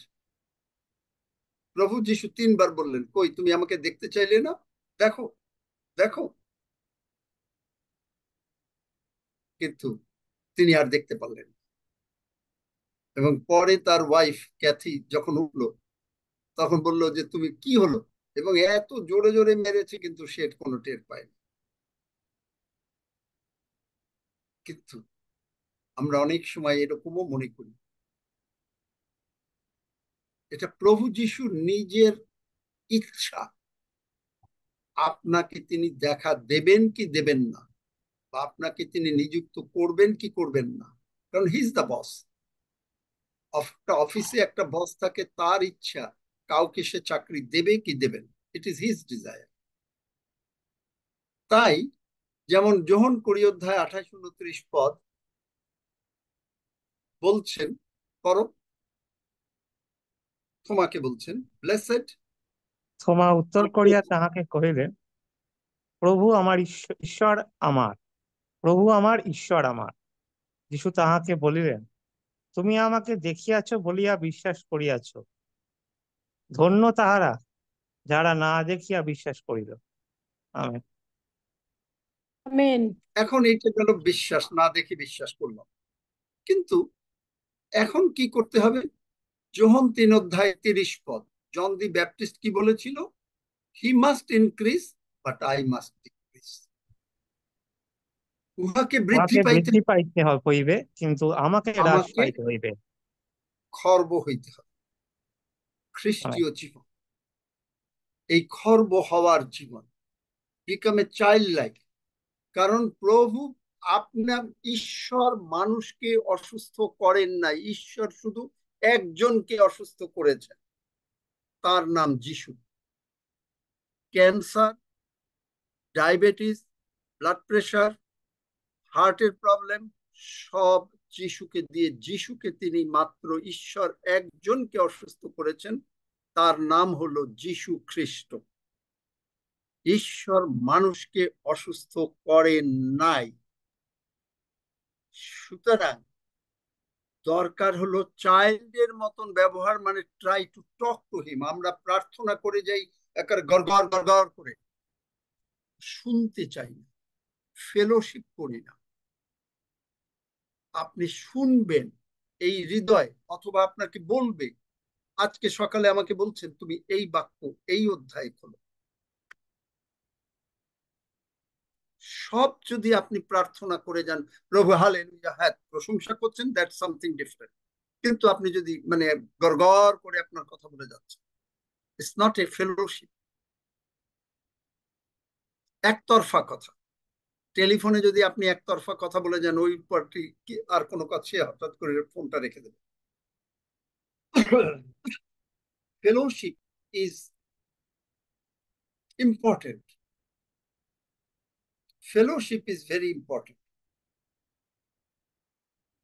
প্রভু যিশু 3বার বললেন, কই তুমি আমাকে দেখতে চাইলে না, দেখো দেখো। কিন্তু তিনি আর দেখতে পারলেন। এবং পরে তার ওয়াইফ ক্যাথি যখন উঠলো, তখন বললো যে তুমি কি হলো, এবং এত জোরে জোরে মেরেছে, কিন্তু সে কোনো টের পায়নি। কিন্তু আমরা অনেক সময় এরকমও মনে করি, এটা প্রভু যিশুর নিজের ইচ্ছা, আপনাকে তিনি দেখা দেবেন কি দেবেন না, বা আপনাকে তিনি নিযুক্ত করবেন কি করবেন না। কারণ হি ইজ দ্য বস। একটা অফিসে একটা বস থাকে, তার ইচ্ছা কাউকে সে চাকরি দেবে কি দেবেন, ইট ইজ হিজ ডিজায়ার। তাই যেমন যোহন 20 অধ্যায় 28-29 পদ বলছেন, করো, তোমাকে বলছেন, ব্লেসেড। থোমা উত্তর করিয়া তাহাকে কহিলেন, প্রভু আমার ঈশ্বর আমার, প্রভু আমার ঈশ্বর আমার। যিশু তাহাকে বলিলেন, তুমি আমাকে দেখিয়াছ বলিয়া বিশ্বাস করিয়াছ, ধন্য তাহারা যারা না দেখিয়া বিশ্বাস করিল। আমেন। আমেন। এখন এইটা গেল বিশ্বাস, না দেখে বিশ্বাস করলাম। কিন্তু এখন কি করতে হবে? যোহন 3 অধ্যায় 30 পদ, জন দি ব্যাপটিস্ট কি বলেছিল? He must increase, but I must decrease. উহাকে বৃদ্ধি আমাকে পাইতে, বৃদ্ধি পাইতে হইবে, কিন্তু আমাকে হ্রাস আমাকে পাইতে হইবে। খর্ব হইতে হবে। আমেন। খ্রিস্টীয় জীবন, এই খর্ব হওয়ার জীবন, বিকাম এ চাইল্ড লাইক। কারণ প্রভু আপনার ঈশ্বর মানুষকে অসুস্থ করেন না, ঈশ্বর শুধু একজনকে অসুস্থ করেছেন, তার নাম যিশু। ক্যান্সার, ডায়াবেটিস, ব্লাড প্রেশার, হার্টের প্রবলেম, সব যিশুকে দিয়ে, যিশুকে তিনি মাত্র ঈশ্বর একজনকে অসুস্থ করেছেন, তার নাম হলো যিশু খ্রিস্ট। ঈশ্বর মানুষকে অসুস্থ করেন নাই। সুতরাং দরকার হলো চাইল্ডের মতন ব্যবহার, মানে try to talk to him. আমরা প্রার্থনা করে যাই একেবারে গড়গড় গড়গড় করে, শুনতে চাই না, ফেলোশিপ করি না। আপনি শুনবেন এই হৃদয়, অথবা আপনাকে বলবে। আজকে সকালে আমাকে বলছেন তুমি এই বাক্য, এই অধ্যায় খোলো। সব যদি আপনি প্রার্থনা করে যান, প্রভু হালেলুয়া, হ্যাঁ, প্রশংসা করছেন, দ্যাটস সামথিং ডিফারেন্ট। কিন্তু আপনি যদি মানে গড়গড় করে আপনার কথা বলে যাচ্ছেন, ইটস নট এ ফেলোশিপ, একতরফা কথা। টেলিফোনে যদি আপনি একতরফা কথা বলে যান, ওই পার্টি আর কোনো কাছে হঠাৎ করে ফোনটা রেখে দেবে। Fellowship is important, fellowship is very important.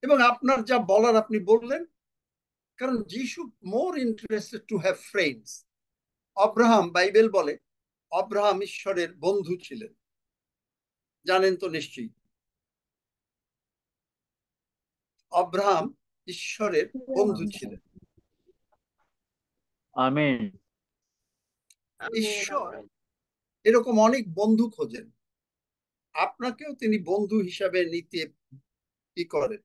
এবং আপনার যা বলার আপনি বললেন, কারণ যিশু more interested to have friends. Abraham, Bible বলে অব্রাহাম ঈশ্বরের বন্ধু ছিলেন। জানেন তো নিশ্চয়ই। আব্রাহাম ঈশ্বরের বন্ধু ছিলেন। আমেন। ঈশ্বর এরকম অনেক বন্ধু খোঁজেন, আপনাকেও তিনি বন্ধু হিসাবে নিতে কি করেন।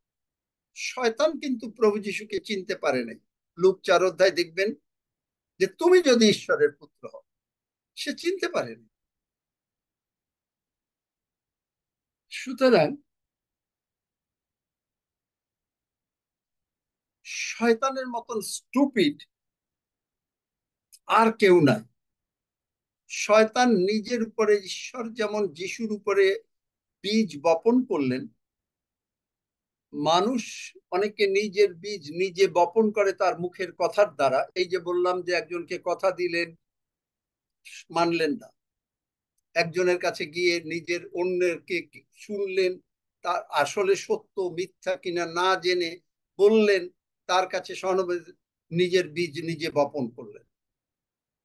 শয়তান কিন্তু প্রভু যিশুকে চিনতে পারে নাই। লুক 4 অধ্যায় দেখবেন যে তুমি যদি ঈশ্বরের পুত্র হও, সে চিনতে পারেনি। সুতরাং শয়তানের মতন স্টুপিড আর কেউ নাই। শয়তান নিজের উপরে, ঈশ্বর যেমন যিশুর উপরে বীজ বপন করলেন, মানুষ অনেকে নিজের বীজ নিজে বপন করে তার মুখের কথার দ্বারা। এই যে বললাম যে একজনকে কথা দিলেন, মানলেন না, একজনের কাছে গিয়ে নিজের অন্যকে শুনলেন, তার আসলে সত্য মিথ্যা কিনা না জেনে বললেন, তার কাছে সহানুভূতি, নিজের বীজ নিজে বপন করলেন।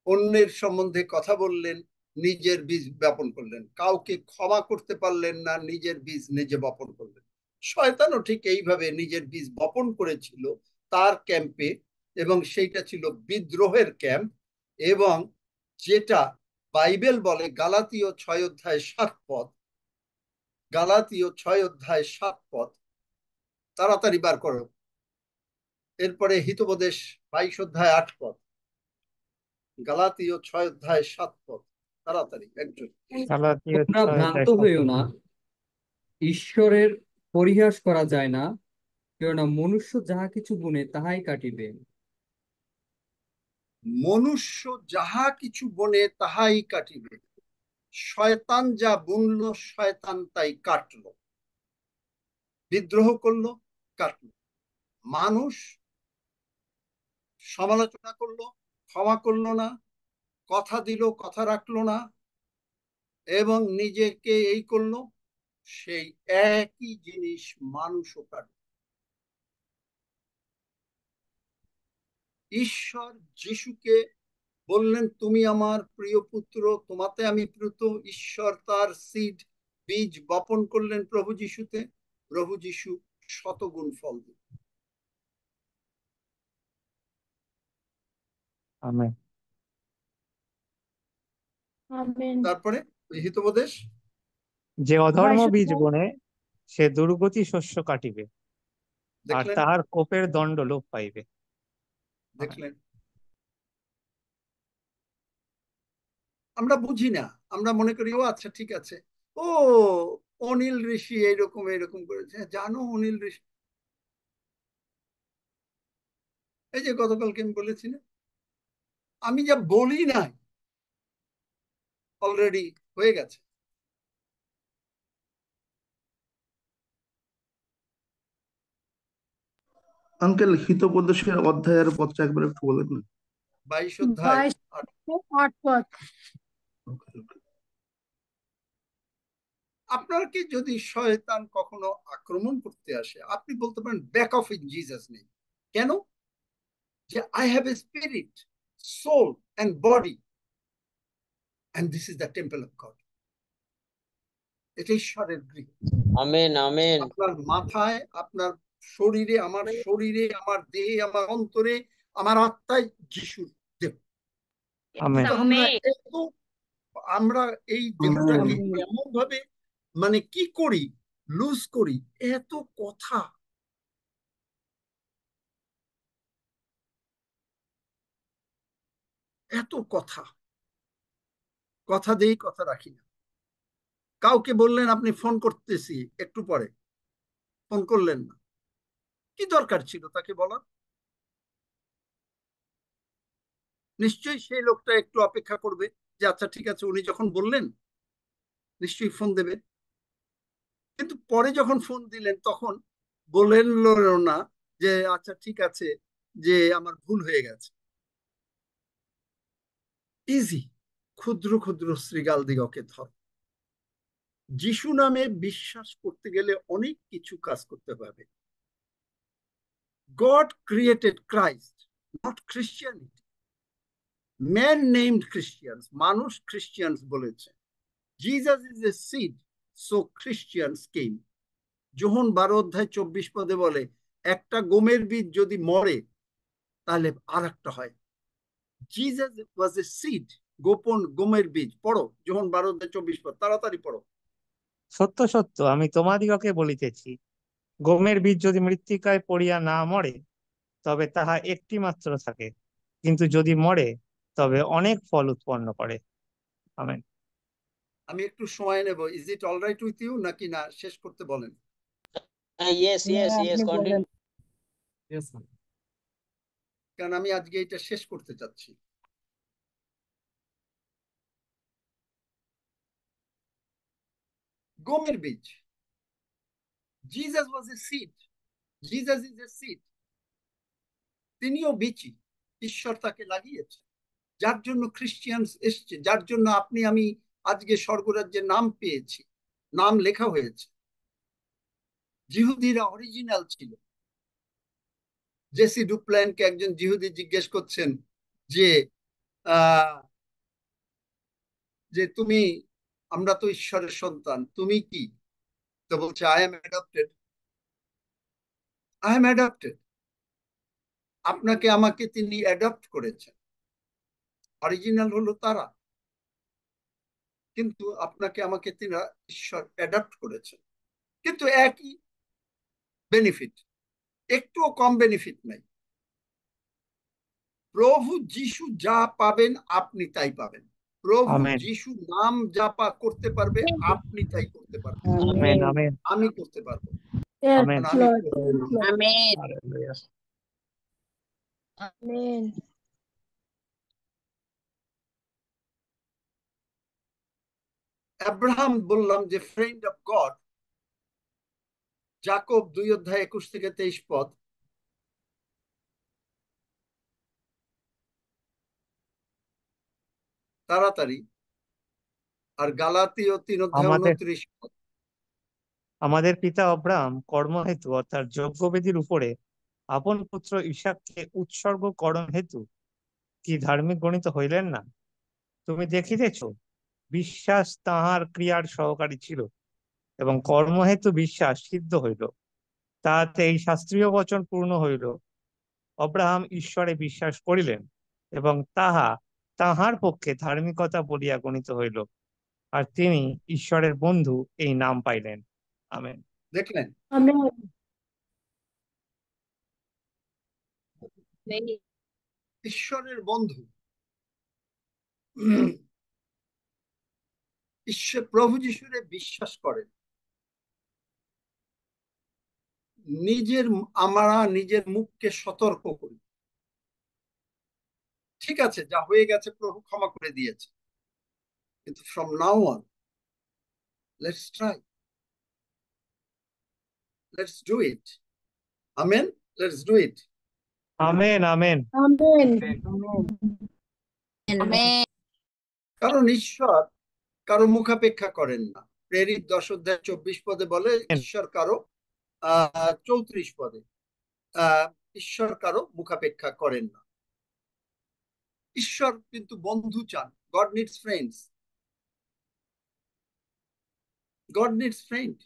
অন্যের সম্বন্ধে কথা বললেন, নিজের বীজ বপন করলেন। কাউকে ক্ষমা করতে পারলেন না, নিজের বীজ নিজে বপন করলেন। শয়তানও ঠিক এইভাবে নিজের বীজ বপন করেছিল তার ক্যাম্পে, এবং সেইটা ছিল বিদ্রোহের ক্যাম্প। এবং যেটা বাইবেল বলে গালাতীয় 6 অধ্যায় 7 পদ, গালাতীয় 6 অধ্যায় 7 পদ, তাড়াতাড়ি বার করো। এরপরে হিতোপদেশ 22 অধ্যায় 8 পদ, গালাতীয় 6 অধ্যায় 7 পদ, তাড়াতাড়ি একজন। গালাতীয় তোমরা 6 ভ্রান্ত অধ্যায় 7 হইও পদ। না, ঈশ্বরের পরিহাস করা যায় না, কেননা মনুষ্য যাহা কিছু বুনে তাহাই কাটিবে। মনুষ্য যাহা কিছু বনে তাহাই কাটিবে। শয়তান যা বুনলো শয়তান তাই কাটলো, বিদ্রোহ করলো, কাটলো। মানুষ সমালোচনা করলো, ক্ষমা করলো না, কথা দিল, কথা রাখলো না, এবং নিজেকে এই করলো, সেই একই জিনিস মানুষও কাটল। ঈশ্বর যিশুকে বললেন, তুমি আমার প্রিয় পুত্র, তোমাতে আমি প্রীত। ঈশ্বর তার সিড, বীজ বপন করলেন প্রভু যিশুতে। প্রভু যিশু শতগুণ ফল দিল। আমেন। আমেন। তারপরে হিতোপদেশ, যে অধর্ম 22 বীজ অধ্যায়। বনে সে দুর্গতি শস্য কাটিবে, আর দেখলেন তাহার কোপের দণ্ড লোপ পাইবে। দেখলেন আমরা বুঝি না, আমরা মনে করি ও আচ্ছা ঠিক আছে, ও অনিল ঋষি এইরকম এইরকম করেছে। জানো অনিল ঋষি, এই যে গতকালকে আমি বলেছি না, আমি যা বলি নাই অলরেডি হয়ে গেছে। আঙ্কেল হিতোপদেশের অধ্যায়ের পদটা একবার একটু বলেন না। 22 অধ্যায় 8 পদ। আপনাকে যদি শয়তান কখনো আক্রমণ করতে আসে, আপনি বলতে পারেন back off in Jesus name. কেন? যে I have a spirit, soul and body, and this is the temple of God. এটা ঈশ্বরের গৃহ। আমেন আমেন আপনার মাথায়, আপনার শরীরে, আমার শরীরে, আমার দেহে, আমার অন্তরে, আমার আত্মায় যিশুর দেহ। আমেন। কিন্তু আমরা এই দেহটাকে এমন ভাবে মানে কি করি, লুজ করি। এত কথা, এত কথা, কথা দেই কথা রাখি না। কাউকে বললেন আপনি ফোন করতেছি একটু পরে, ফোন করলেন না, কি দরকার ছিল তাকে বলার? নিশ্চয়ই সেই লোকটা একটু অপেক্ষা করবে যে আচ্ছা ঠিক আছে, উনি যখন বললেন নিশ্চয়ই ফোন দেবে। কিন্তু পরে যখন ফোন দিলেন তখন বললেন না যে আচ্ছা ঠিক আছে, যে আমার ভুল হয়ে গেছে। ইজি, ক্ষুদ্র ক্ষুদ্র শ্রীগাল দিগকে ধর। যিশু নামে বিশ্বাস করতে গেলে অনেক কিছু কাজ করতে হবে। God created Christ, not Christianity. Man named Christians, মানুষ খ্রিস্টিয়ানস বলেছে। Jesus is a seed, so Christians came. যোহন 12:24 বলে একটা গমের বীজ যদি মরে তাহলে আর একটা হয়। Jesus was a seed, গোপন গমের বীজ। পড়ো যোহন 12:24, তাড়াতাড়ি পড়ো। সত্য সত্য আমি তোমাদিগকে বলিতেছি, গমের বীজ যদি মৃত্তিকায় পড়িয়া না মরে তবে তাহা একটি মাত্র থাকে, কিন্তু যদি মরে তবে অনেক ফল উৎপন্ন করে। আমেন। আমি একটু সময় নেব। Is it all right with you, নাকি না শেষ করতে বলেন? Yes, continue. Yes, sir. কারণ আমি আজকে এটা শেষ করতে চাচ্ছি। গমের বীজ, Jesus was A seed, Jesus is a seed. তিনিও বীচি, ঈশ্বর তাকে লাগিয়েছে, যার জন্য খ্রিস্টিয়ানস এসছে, যার জন্য আপনি আমি আজকে স্বর্গরাজ্যে নাম পেয়েছি, নাম লেখা হয়েছে। জিহুদিরা অরিজিনাল ছিল। জেসি ডুপ্ল্যানকে একজন জিহুদি জিজ্ঞেস করছেন যে যে তুমি, আমরা তো ঈশ্বরের সন্তান, তুমি কি? তো বলছে I am adopted, I am adopted. আপনাকে আমাকে তিনি অ্যাডপ্ট করেছেন। অরিজিনাল হলো তারা, কিন্তু আপনাকে আমাকে তিনি ঈশ্বর অ্যাডপ্ট করেছেন। কিন্তু একই বেনিফিট, একটুও কম বেনিফিট নাই। প্রভু যিশু যা পাবেন আপনি তাই পাবেন। প্রভু আমেন। যিশু নাম জাপা করতে পারবে, আপনি তাই করতে পারবেন, আমেন আমেন আমি করতে পারবো। Yes, amen. কারণ আমি Lord. প্রভুর লোক। Amen. হালেলুয়া। Amen. আব্রাহাম বললাম যে ফ্রেন্ড অফ গড। যাকব 2:21-23 তাড়াতাড়ি। আর গালাতীয় 3:29 আমাদের পিতা অব্রাহাম কর্মহেতু অর্থাৎ যজ্ঞবেদীর উপরে আপন পুত্র ইসাককে উৎসর্গকরণ হেতু কি ধার্মিক গণিত হইলেন না? তুমি দেখিতেছ, বিশ্বাস তাহার ক্রিয়ার সহকারী ছিল, এবং কর্মহেতু বিশ্বাস সিদ্ধ হইল। তাহাতে এই শাস্ত্রীয় বচন পূর্ণ হইল, অব্রাহাম ঈশ্বরে বিশ্বাস করিলেন, এবং তাহা তাহার পক্ষে ধার্মিকতা বলিয়া গণিত হইল, আর তিনি ঈশ্বরের বন্ধু এই নাম পাইলেন। আমেন। দেখলেন? Amen. ঈশ্বরের বন্ধু। ঈশ্বর প্রভু যিশুরে বিশ্বাস করেন। আমরা নিজের মুখকে সতর্ক করি, ঠিক আছে যা হয়ে গেছে প্রভু ক্ষমা করে দিয়েছে, কিন্তু from now on let's try, let's do it. Amen, let's do it. Amen amen Amen. Amen. কারণ ঈশ্বর কারো মুখাপেক্ষা করেন না। প্রেরিত 10:24 বলে ঈশ্বর কারো 34 ঈশ্বর কারো মুখাপেক্ষা করেন না। ঈশ্বর কিন্তু বন্ধু চান। God needs friends, god needs friend.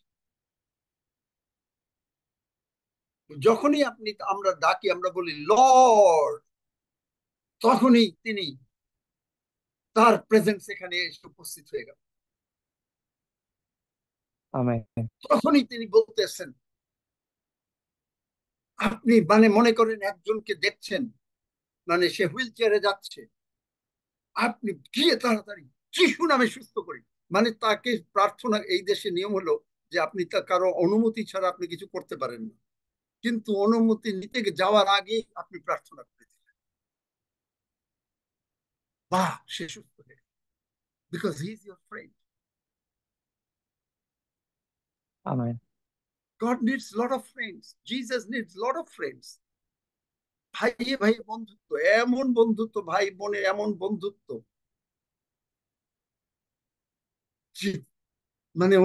যখনই আমরা ডাকি, আমরা বলি লর্ড, তখনই তিনি তার প্রেজেন্স এখানে এসে উপস্থিত হয়ে গেল। আমেন তখনই তিনি বলতেছেন, আপনি মনে করেন একজনকে দেখছেন, সে হুইল চেয়ারে যাচ্ছে, আপনি গিয়ে তাড়াতাড়ি যিশু নামে সুস্থ করি। তাকে প্রার্থনা, এই দেশে নিয়ম হলো যে আপনি তা কারো অনুমতি ছাড়া আপনি কিছু করতে পারেন না, কিন্তু অনুমতি নিতে যাওয়ার আগে আপনি প্রার্থনা করেছিলেন, বাহ সে সুস্থ হয়ে, because he is your friend. Amen. God needs lot of friends. Jesus needs lot of friends. ভাইয়ে ভাইয়ে বন্ধুত্ব, এমন বন্ধুত্ব, ভাই বোনের এমন বন্ধুত্ব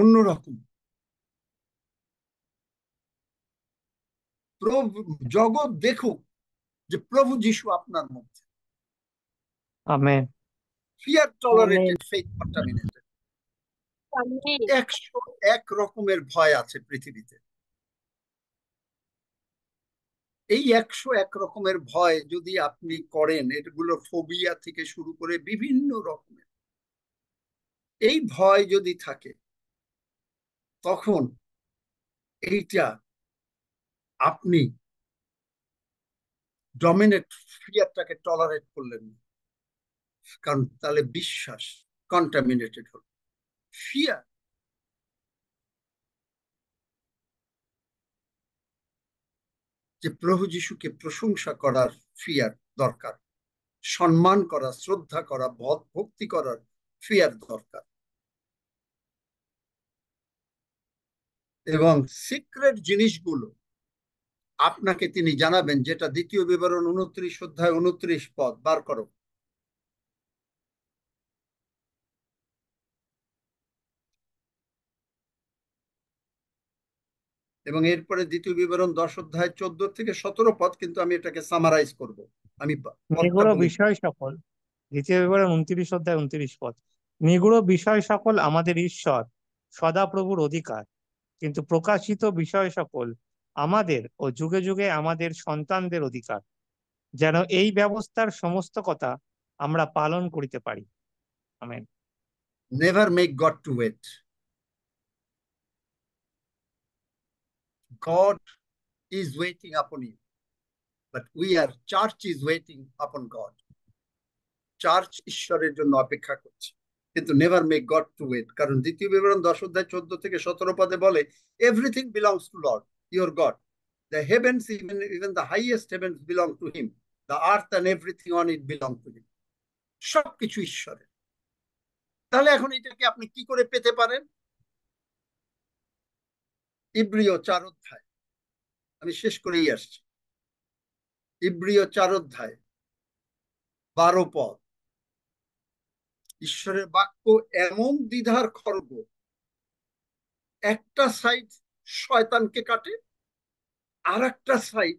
অন্যরকম। প্রভু জগৎ দেখুক যে প্রভু যিশু আপনার মধ্যে। Amen. Fear tolerated, faith contaminated. 101 রকমের ভয় আছে পৃথিবীতে। এই 101 রকমের ভয় যদি আপনি করেন, এগুলো ফোবিয়া থেকে শুরু করে বিভিন্ন রকমের, এই ভয় যদি থাকে, তখন এইটা আপনি ডমিনেট ফিয়ারটাকে টলারেট করলেন না, কারণ তাহলে বিশ্বাস কন্টামিনেটেড হল। ফিয়ার যে প্রভু যিশুকে প্রশংসা করার ফিয়ার দরকার, সম্মান করা, শ্রদ্ধা করা, ভক্তি করার ফিয়ার দরকার। এবং সিক্রেট জিনিসগুলো আপনাকে তিনি জানাবেন, যেটা দ্বিতীয় বিবরণ 29 অধ্যায় 29 পদ বার করো। এবং এরপরে দ্বিতীয় বিবরণ 10 অধ্যায় 14 থেকে 17 পদ, কিন্তু আমি এটাকে সামারাইজ করব। আমি নিগূঢ় বিষয় সকল, দ্বিতীয় বিবরণ 29 অধ্যায় 29 পদ। নিগূঢ় বিষয় সকল আমাদের ঈশ্বর সদাপ্রভুর অধিকার, কিন্তু প্রকাশিত বিষয় সকল আমাদের ও যুগে যুগে আমাদের সন্তানদের অধিকার, যেন এই ব্যবস্থার সমস্ত কথা আমরা পালন করিতে পারি। Amen. Never make God to wait. God is waiting upon you, but church is waiting upon God. Church ঈশ্বরের জন্য অপেক্ষা করছে, কিন্তু never make God to wait, কারণ দ্বিতীয় বিবরণ 10 অধ্যায় 14 থেকে 17 পদে বলে, everything belongs to Lord your god, the heavens, even the highest heavens belong to him, the earth and everything on it belong to him. সবকিছু ঈশ্বরের। তাহলে এখন এটাকে আপনি কি করে পেতে পারেন? ইব্রিয় 4 অধ্যায়, আমি শেষ করেই আসছি। ইব্রিয় 4 অধ্যায় 12 পদ। ঈশ্বরের বাক্য এমন দ্বিধার খড়গ, একটা সাইড শয়তানকে কাটে, আর একটা সাইড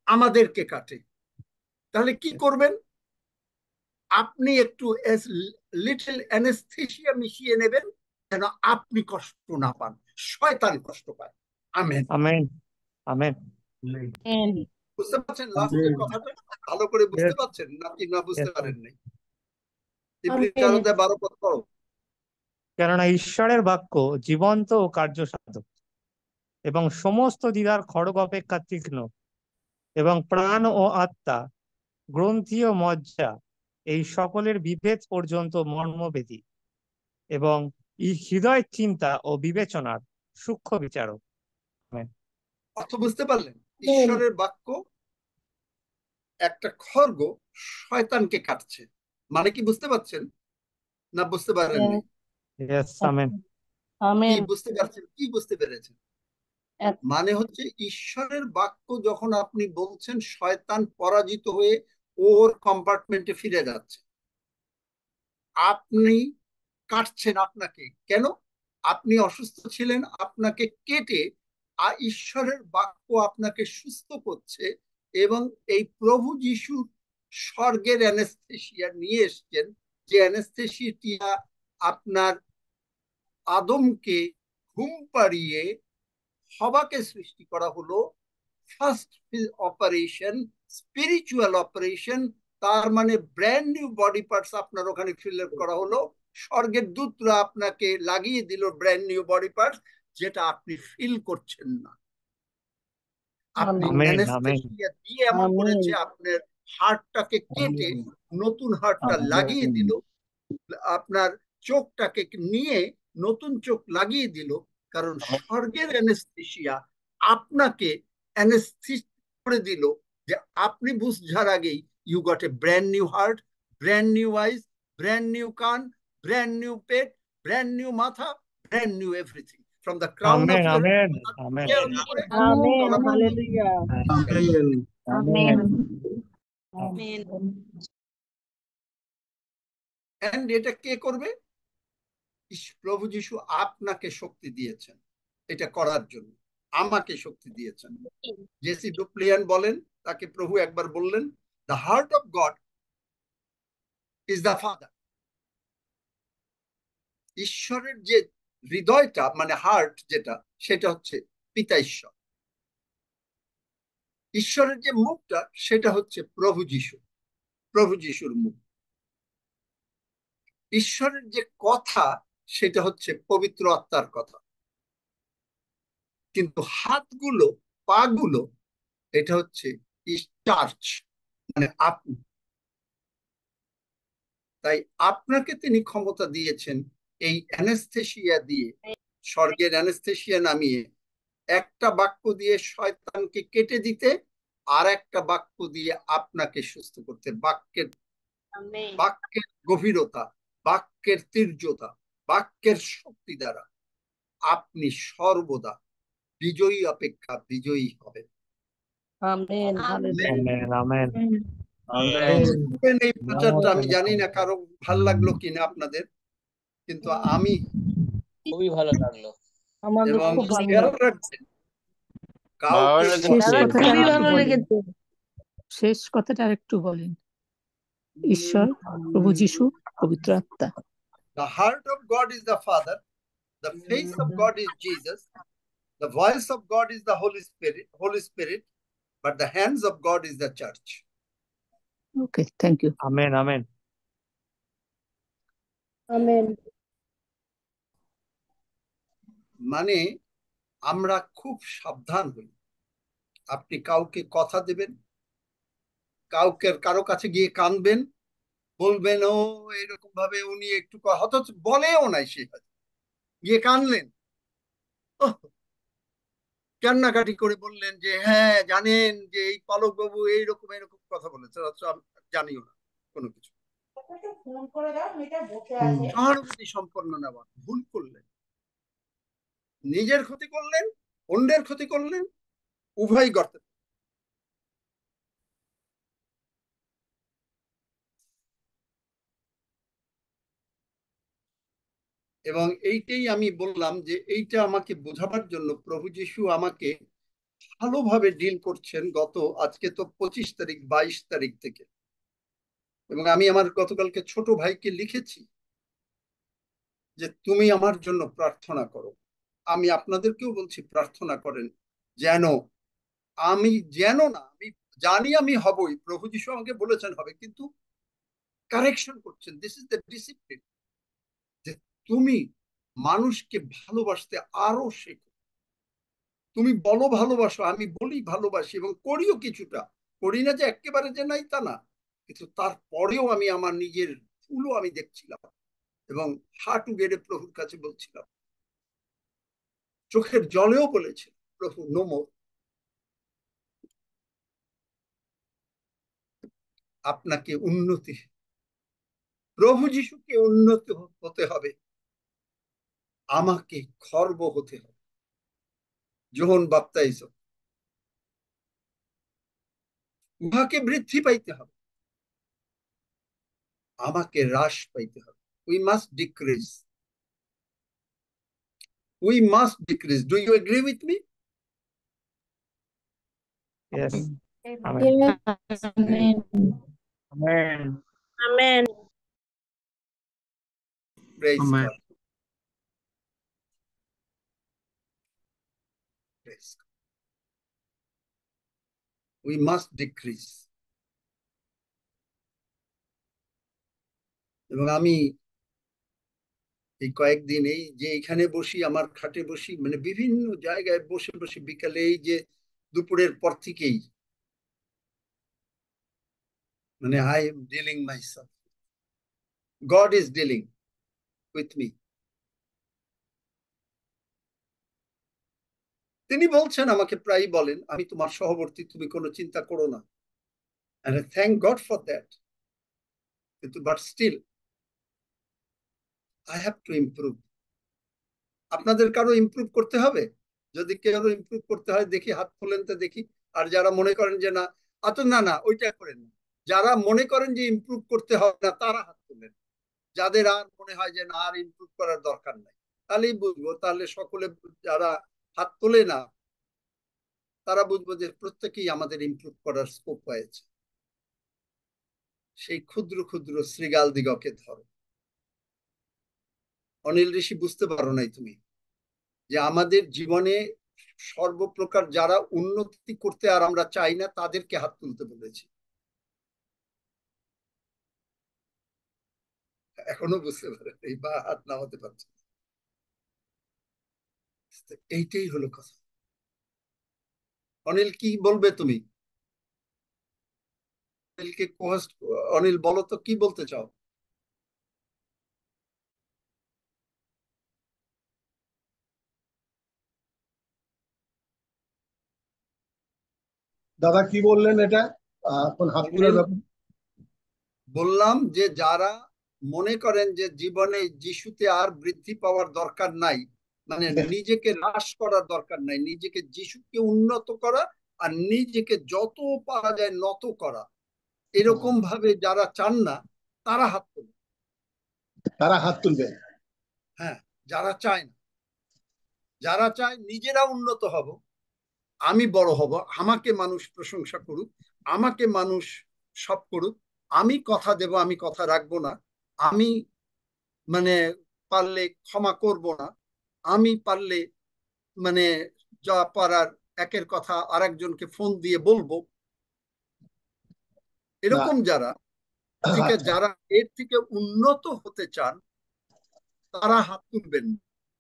আমাদেরকে কাটে। তাহলে কি করবেন? আপনি একটু লিটল অ্যানেস্থেসিয়া মিশিয়ে নেবেন, যেন আপনি কষ্ট না পান, শয়তান কষ্ট পায়। Amen, amen, amen. বুঝতে পারছেন লাস্টের কথাটা? ভালো করে বুঝতে পারছেন নাকি না বুঝতে পারেন নাই? ইব্রিয় 4 অধ্যায় 12 পদ পড়ো। কেননা ঈশ্বরের বাক্য জীবন্ত ও কার্যসাধক, এবং সমস্ত দ্বিধার খড়গ অপেক্ষা তীক্ষ্ণ, এবং প্রাণ ও আত্মা, গ্রন্থি ও মজ্জা, এই সকলের বিভেদ পর্যন্ত মর্মভেদী, এবং হৃদয় চিন্তা ও বিবেচনার সূক্ষ্ম বিচারক। অর্থ বুঝতে পারলেন? ঈশ্বরের বাক্য একটা খড়গ শয়তানকে কাটছে, মানে কি বুঝতে পারছেন না বুঝতে পারেননি? কি বুঝতে পারছেন? কি বুঝতে পেরেছেন? মানে হচ্ছে ঈশ্বরের বাক্য যখন আপনি বলছেন, শয়তান পরাজিত হয়ে ওর কম্পার্টমেন্টে ফিরে যাচ্ছে, আপনি কাটছেন আপনাকে। কেন? আপনি অসুস্থ ছিলেন, আপনাকে কেটে ঈশ্বরের বাক্য আপনাকে সুস্থ করছে। এবং এই প্রভু যিশু স্বর্গের অ্যানেস্থেসিয়া নিয়ে এসছেন, যে অ্যানেস্থেসিয়া আপনার আদমকে ঘুম পাড়িয়ে হবাকে সৃষ্টি করা হলো। ফার্স্ট অপারেশন, স্পিরিচুয়াল অপারেশন, তার মানে ব্র্যান্ড নিউ বডি পার্টস আপনার ওখানে ফিল করা হলো। স্বর্গের দূতরা আপনাকে লাগিয়ে দিল ব্র্যান্ড নিউ বডি পার্টস, যেটা আপনি ফিল করছেন না। আপনি অ্যানেস্থেসিয়া দিয়ে এমন করেছে, আপনার হার্টটাকে কেটে নতুন হার্টটা লাগিয়ে দিল, আপনার চোখটাকে নিয়ে নতুন চোখ লাগিয়ে দিল। কারণ স্বর্গের অ্যানেস্থেসিয়া আপনাকে অ্যানেস্থেসিস করে দিল, যে আপনি বুঝার আগেই you got a brand new heart, brand new eyes, ব্র্যান্ড নিউ কান, ব্র্যান্ড নিউ পেট, ব্র্যান্ড নিউ মাথা, brand new everything, from the crown of your head and এটা কে করবে? প্রভু যিশু আপনাকে শক্তি দিয়েছেন এটা করার জন্য, আমাকে শক্তি দিয়েছেন। জেসি ডুপ্লিয়ান বলেন, তাকে প্রভু একবার বললেন, the heart of god is the father. ঈশ্বরের যে হৃদয়টা মানে হার্ট যেটা, সেটা হচ্ছে পিতা ঈশ্বর। ঈশ্বরের যে মুখটা সেটা হচ্ছে প্রভু যিশু, প্রভু যিশুর মুখ। ঈশ্বরের যে কথা সেটা হচ্ছে পবিত্র আত্মার কথা। কিন্তু হাতগুলো, পাগুলো, এটা হচ্ছে চার্চ, মানে আপনি। তাই আপনাকে তিনি ক্ষমতা দিয়েছেন এই অ্যানেস্থেসিয়া দিয়ে, স্বর্গের অ্যানেস্থেসিয়া নামিয়ে একটা বাক্য দিয়ে শয়তানকে কেটে দিতে, আর একটা বাক্য দিয়ে আপনাকে সুস্থ করতে। বাক্যের বাক্যের গভীরতা, বাক্যের তীর্যতা, বাক্যের শক্তি দ্বারা আপনি সর্বদা বিজয়ী অপেক্ষা বিজয়ী হবেন। Amen hallelujah. Amen. Amen. এই প্রচারটা আমি জানি না কারো ভাল লাগলো কিনা আপনাদের, কিন্তু আমি খুবই ভালো লাগলো। আমাদের এবং খুব ভালো খেয়াল লাগছে। রাখবেন ভালো কাউকে লেগেছে। শেষ কথা কথাটা খুবই আরেকটু ভালো বলেন, লেগেছে। শেষ কথাটা আরেকটু বলেন। ঈশ্বর, প্রভু যিশু, পবিত্র আত্মা। The heart of God is the Father, the face of God is Jesus, the voice of God is the Holy Spirit, but the hands of God is the church. Okay, thank you. Amen. Amen. Amen. মানে আমরা খুব সাবধান হই। আপনি কাউকে কথা দেবেন, কারো কাছে গিয়ে কাঁদবেন, বলবেন ও এরকম ভাবে উনি একটু অথচ বলেও নাই, সে গিয়ে কাঁদলেন, কান্নাকাটি করে বললেন যে হ্যাঁ জানেন যে এই পালক বাবু এইরকম এরকম কথা বলেছে, অথচ আমি জানিও না কোনো কিছু। সহানুভূতি সম্পন্ন নেওয়া, ভুল করলেন, নিজের ক্ষতি করলেন, অন্যের ক্ষতি করলেন, উভয় গর্তে। এবং এইটাই আমি বললাম যে এইটা আমাকে বোঝাবার জন্য প্রভু যিশু আমাকে ভালোভাবে ডিল করছেন গত, আজকে তো 25 তারিখ, 22 তারিখ থেকে। এবং আমি আমার গতকালকে ছোট ভাইকে লিখেছি যে তুমি আমার জন্য প্রার্থনা করো। আমি আপনাদেরকেও বলছি প্রার্থনা করেন, যেন আমি আমি জানি আমি হবই, প্রভু যিশু আমাকে বলেছেন হবে, কিন্তু কারেকশন করছেন। দিস ইজ দ্য ডিসিপ্লিন, যে তুমি মানুষকে ভালোবাসতে আরো শেখো। তুমি বলো ভালোবাসো, আমি বলি ভালোবাসি এবং করিও কিছুটা, করি না যে একেবারে যে নাই তা না, কিন্তু তারপরেও আমি আমার নিজের ভুলও আমি দেখছিলাম এবং হাঁটু গেড়ে প্রভুর কাছে বলছিলাম, চোখের জলেও বলেছে প্রভু নো মোর। আপনাকে উন্নতি, প্রভু যিশুকে উন্নতি হতে হবে, আমাকে খর্ব হতে হবে। যোহন বাপ্তাইজ, উহাকে বৃদ্ধি পাইতে হবে, আমাকে হ্রাস পাইতে হবে। We must decrease, we must decrease. Do you agree with me? Yes. Amen. Yes. Amen. Amen. Amen. Praise Amen. God. Praise God. We must decrease. এবং আমি এই কয়েকদিন এই যে এখানে বসি, আমার খাটে বসি, মানে বিভিন্ন জায়গায় বসে বসে বিকালে, এই যে দুপুরের পর থেকেই, মানে I am dealing myself, god is dealing with me. তিনি বলছেন, আমাকে প্রায় বলেন, আমি তোমার সহবর্তী, তুমি কোনো চিন্তা করো না। And I thank God for that. But still, I have to improve. আপনাদের কারো ইমপ্রুভ করতে হবে? যদি কেউ ইমপ্রুভ করতে হয় দেখি, হাত তোলেন তো দেখি। আর যারা মনে করেন যে না, না ওইটা করেন না, যারা মনে করেন যে ইমপ্রুভ করতে হবে না তারা হাত তোলেন। যাদের আর মনে হয় যে না, আর ইমপ্রুভ করার দরকার নাই, তাহলেই বুঝবো, তাহলে সকলে যারা হাত তোলে না তারা বুঝবো যে প্রত্যেকেই আমাদের ইমপ্রুভ করার স্কোপ হয়েছে। সেই ক্ষুদ্র ক্ষুদ্র শ্রীগাল দিগকে ধরো, অনিল ঋষি, বুঝতে পারো নাই তুমি যে আমাদের জীবনে সর্বপ্রকার যারা উন্নতি করতে আর আমরা চাই না তাদেরকে হাত তুলতে বলেছি। এখনো বুঝতে পারে এই বা হাত নামাতে পারছে না। এইটাই হলো কথা। অনিল, কি বলবে তুমি? অনিলকে কোহোস্ট, অনিল বলো তো কি বলতে চাও? দাদা কি বললেন এটা? এখন হাত তুলার অনিল, ব্যাপার। বললাম যে যারা মনে করেন যে জীবনে যিশুতে আর বৃদ্ধি পাওয়ার দরকার নাই, মানে নিজেকে হ্রাস করার দরকার নাই, নিজেকে যিশুকে উন্নত করা আর নিজেকে যত পারা যায় নত করা, এরকম ভাবে যারা চান না তারা হাত তুলবে। তারা হাত তুলবে। হ্যাঁ, যারা চায় না, যারা চায় নিজেরা উন্নত হব, আমি বড় হব, আমাকে মানুষ প্রশংসা করুক, আমাকে মানুষ সব করুক, আমি কথা দেব, আমি কথা রাখবো না, আমি মানে পারলে ক্ষমা করব না, আমি পারলে মানে যা পারার একের কথা আরেকজনকে ফোন দিয়ে বলবো, না, এরকম যারা, ঠিক আছে, আচ্ছা, যারা এর থেকে উন্নত হতে চান তারা হাত তুলবেন।